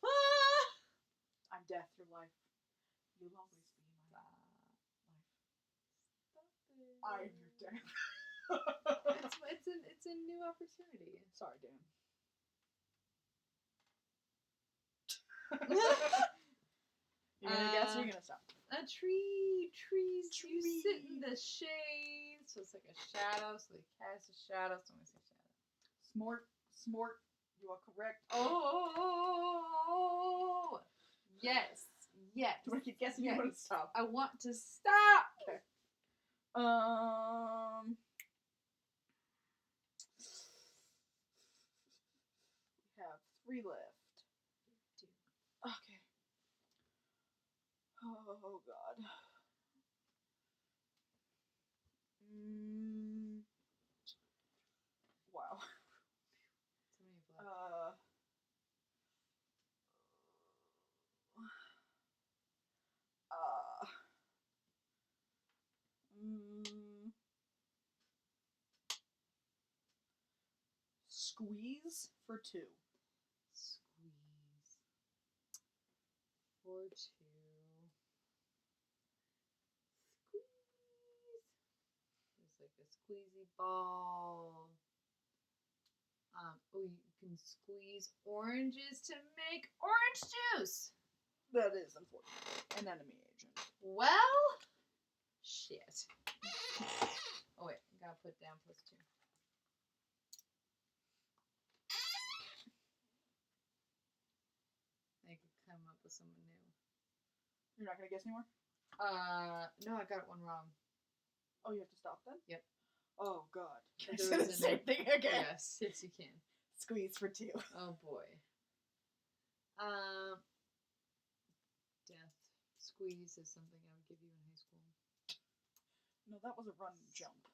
Speaker 1: I'm death, your life. You'll always be my life. I'm your death.
Speaker 2: It's a new opportunity.
Speaker 1: Sorry, Dan. You're gonna guess or you're gonna stop?
Speaker 2: A tree. Trees.
Speaker 1: Tree.
Speaker 2: You sit in the shade, so it's like a shadow, so they cast a shadow, so I'm gonna say shadow.
Speaker 1: Smart. You are correct.
Speaker 2: Oh! Yes.
Speaker 1: Do you want to keep guessing?
Speaker 2: Yes.
Speaker 1: You want to stop?
Speaker 2: I want to stop!
Speaker 1: Okay. We have 3 left.
Speaker 2: 2.
Speaker 1: Okay. Oh god. Wow.
Speaker 2: So many left.
Speaker 1: Squeeze for 2.
Speaker 2: Squeeze. For 2. Squeeze. There's like a squeezy ball. You can squeeze oranges to make orange juice.
Speaker 1: That is unfortunate. An enemy agent.
Speaker 2: Well, shit. Oh wait, gotta put down +2. I could come up with someone new.
Speaker 1: You're not gonna guess anymore?
Speaker 2: No, I got one wrong.
Speaker 1: Oh, you have to stop then?
Speaker 2: Yep.
Speaker 1: Oh god. Can I
Speaker 2: There
Speaker 1: say
Speaker 2: was
Speaker 1: the
Speaker 2: an-
Speaker 1: same thing again?
Speaker 2: Yes, you can.
Speaker 1: Squeeze for 2.
Speaker 2: Oh boy. Death. Squeeze is something I would give you in high school.
Speaker 1: No, that was a run and jump.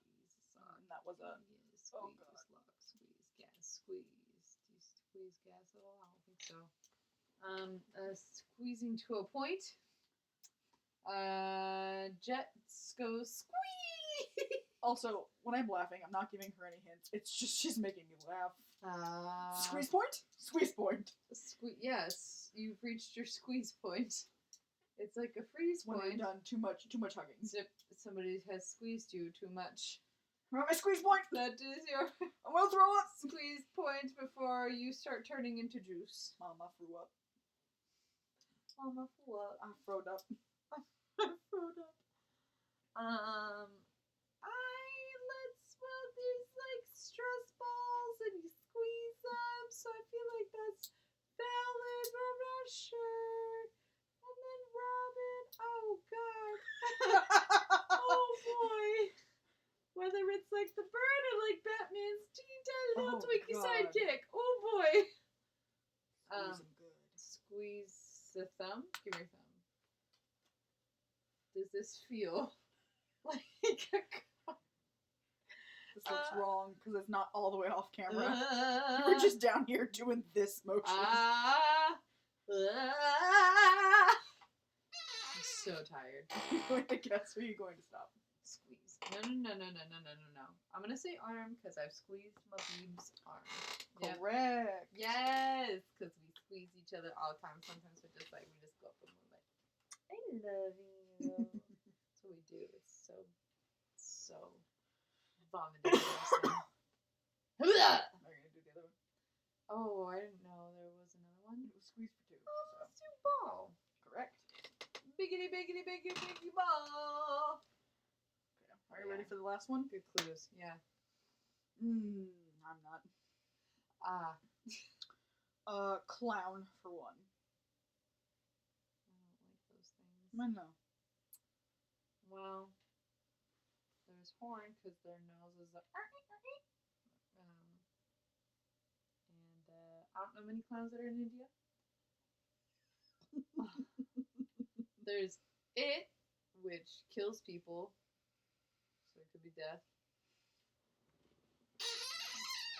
Speaker 1: And that was a...
Speaker 2: Squeeze,
Speaker 1: oh, God.
Speaker 2: lock, squeeze, gas, squeeze. Do you squeeze gas at all? I don't think so. Squeezing to a point. Jets go squee.
Speaker 1: Also, when I'm laughing, I'm not giving her any hints. It's just she's making me laugh. Squeeze point? Squeeze point.
Speaker 2: Yes, you've reached your squeeze point. It's like a freeze
Speaker 1: When
Speaker 2: point.
Speaker 1: you've done too much hugging.
Speaker 2: Zip. Somebody has squeezed you too much.
Speaker 1: Remember my squeeze point?
Speaker 2: That is your
Speaker 1: I'm gonna throw up.
Speaker 2: squeeze point before you start turning into juice.
Speaker 1: Mama threw up.
Speaker 2: Mama, what?
Speaker 1: I throwed up.
Speaker 2: Well, there's like stress balls and you squeeze them, so I feel like that's valid, but I'm not sure. And then Robin, oh god. Oh boy. Whether it's like the bird or like Batman's teeny tiny little
Speaker 1: Oh,
Speaker 2: Twinkie
Speaker 1: God.
Speaker 2: sidekick. Oh boy.
Speaker 1: Squeeze them good.
Speaker 2: Squeeze the thumb. Give me your thumb. Does this feel Like a
Speaker 1: This looks wrong because it's not all the way off camera.
Speaker 2: Uh,
Speaker 1: You were just down here doing this motion.
Speaker 2: I'm so tired.
Speaker 1: I guess. Where are you going to stop?
Speaker 2: Squeeze. No. I'm gonna say arm because I've squeezed Mabib's arm. Yep.
Speaker 1: Correct.
Speaker 2: Yes, because we squeeze each other all the time. Sometimes we just go up and we're like, I love you. That's what we do. It's so vomiting.
Speaker 1: Are you gonna do the other one?
Speaker 2: Oh, I didn't know there was another one.
Speaker 1: It was squeeze for two.
Speaker 2: Oh,
Speaker 1: So.
Speaker 2: let's do ball.
Speaker 1: Correct.
Speaker 2: Biggity ball.
Speaker 1: Okay. Are you ready for the last one?
Speaker 2: Good clues. Yeah.
Speaker 1: I'm not. Clown for one.
Speaker 2: I don't like those things.
Speaker 1: I know.
Speaker 2: Well, there's horn because their nose is and I don't know many clowns that are in India. There's it, which kills people, so it could be death.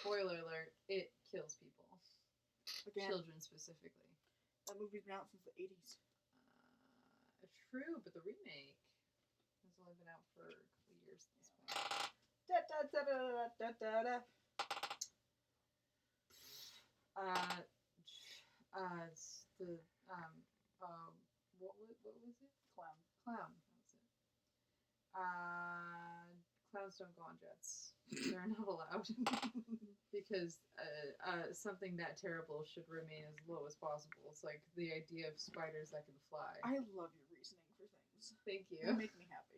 Speaker 2: Spoiler alert, it kills people.
Speaker 1: Again,
Speaker 2: Children specifically.
Speaker 1: that movie's been out since the 80s.
Speaker 2: True, but the remake has only been out for a couple of years at this point. It's the what was it?
Speaker 1: Clown.
Speaker 2: Clown. That was it. Clowns don't go on jets. They're not allowed because something that terrible should remain as low as possible. It's like the idea of spiders that can fly.
Speaker 1: I love your reasoning for things.
Speaker 2: Thank you.
Speaker 1: You make me happy.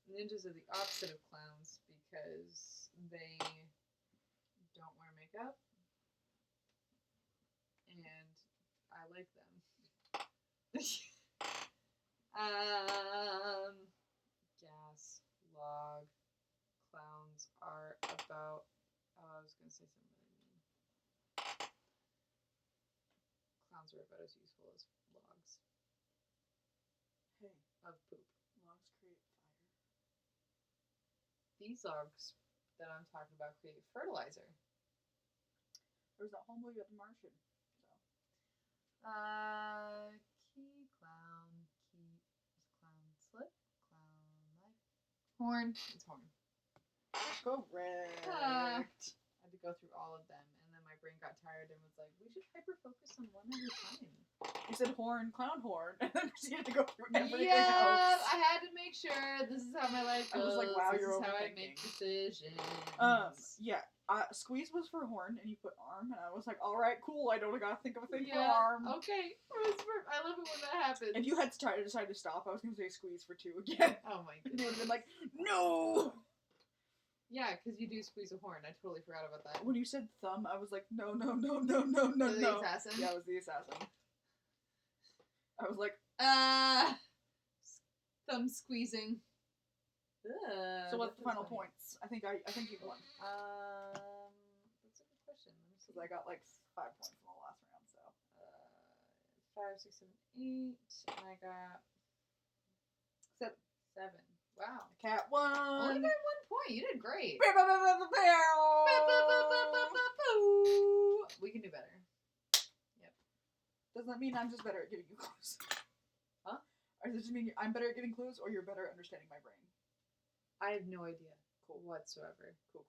Speaker 2: Ninjas are the opposite of clowns because they don't wear makeup, and I like them. Gas, log, clowns are about. Oh, I was gonna say something really mean. Clowns are about as useful as logs
Speaker 1: Hey,
Speaker 2: of poop.
Speaker 1: logs create fire.
Speaker 2: These logs that I'm talking about create fertilizer.
Speaker 1: There's that whole movie about the Martian. So.
Speaker 2: Key, clown, key, clown, slip, clown, like, horn. It's horn.
Speaker 1: Correct.
Speaker 2: I had to go through all of them, and then my brain got tired and was like, we should hyper-focus on one at a time.
Speaker 1: You said horn, clown horn, and then proceeded to go through everything
Speaker 2: Yeah,
Speaker 1: else.
Speaker 2: I had to make sure this is how my life goes.
Speaker 1: I was like, wow,
Speaker 2: this
Speaker 1: you're
Speaker 2: is how I
Speaker 1: overthinking.
Speaker 2: make decisions.
Speaker 1: Yeah. Squeeze was for horn, and you put arm, and I was like, all right, cool. I don't gotta think of a thing for arm.
Speaker 2: Okay. I love it when that happens.
Speaker 1: If you had decided to stop, I was gonna say squeeze for two again.
Speaker 2: Oh my
Speaker 1: And you would
Speaker 2: goodness.
Speaker 1: have been like, no.
Speaker 2: Yeah, because you do squeeze a horn. I totally forgot about that.
Speaker 1: When you said thumb, I was like, no.
Speaker 2: The assassin?
Speaker 1: Yeah, it was the assassin. I was like,
Speaker 2: thumb squeezing.
Speaker 1: so what's the final points? I think you won.
Speaker 2: That's a good question. Let me see.
Speaker 1: Because I got like 5 points in the last round, so.
Speaker 2: 5, 6, 7, 8, and I got 7. Wow.
Speaker 1: Cat won.
Speaker 2: Only by 1 point. You did great. We can do better.
Speaker 1: Doesn't that mean I'm just better at giving you clues?
Speaker 2: Huh?
Speaker 1: Or does it just mean I'm better at giving clues, or you're better at understanding my brain?
Speaker 2: I have no idea. Cool. Whatsoever.
Speaker 1: Cool.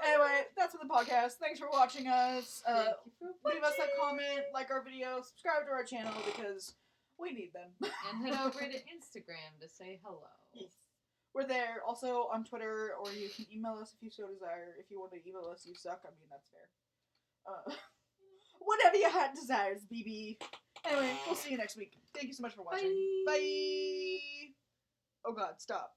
Speaker 1: Anyway, that's for the podcast. Thanks for watching us.
Speaker 2: Thank you for
Speaker 1: Leave us a
Speaker 2: watching.
Speaker 1: comment, like our video, subscribe to our channel because we need them.
Speaker 2: And head over to Instagram to say hello.
Speaker 1: Yes. We're there. Also on Twitter, or you can email us if you so desire. If you want to email us, you suck. I mean, that's fair. Whatever your heart desires, BB. Anyway, we'll see you next week. Thank you so much for watching.
Speaker 2: Bye.
Speaker 1: Bye. Oh God, stop.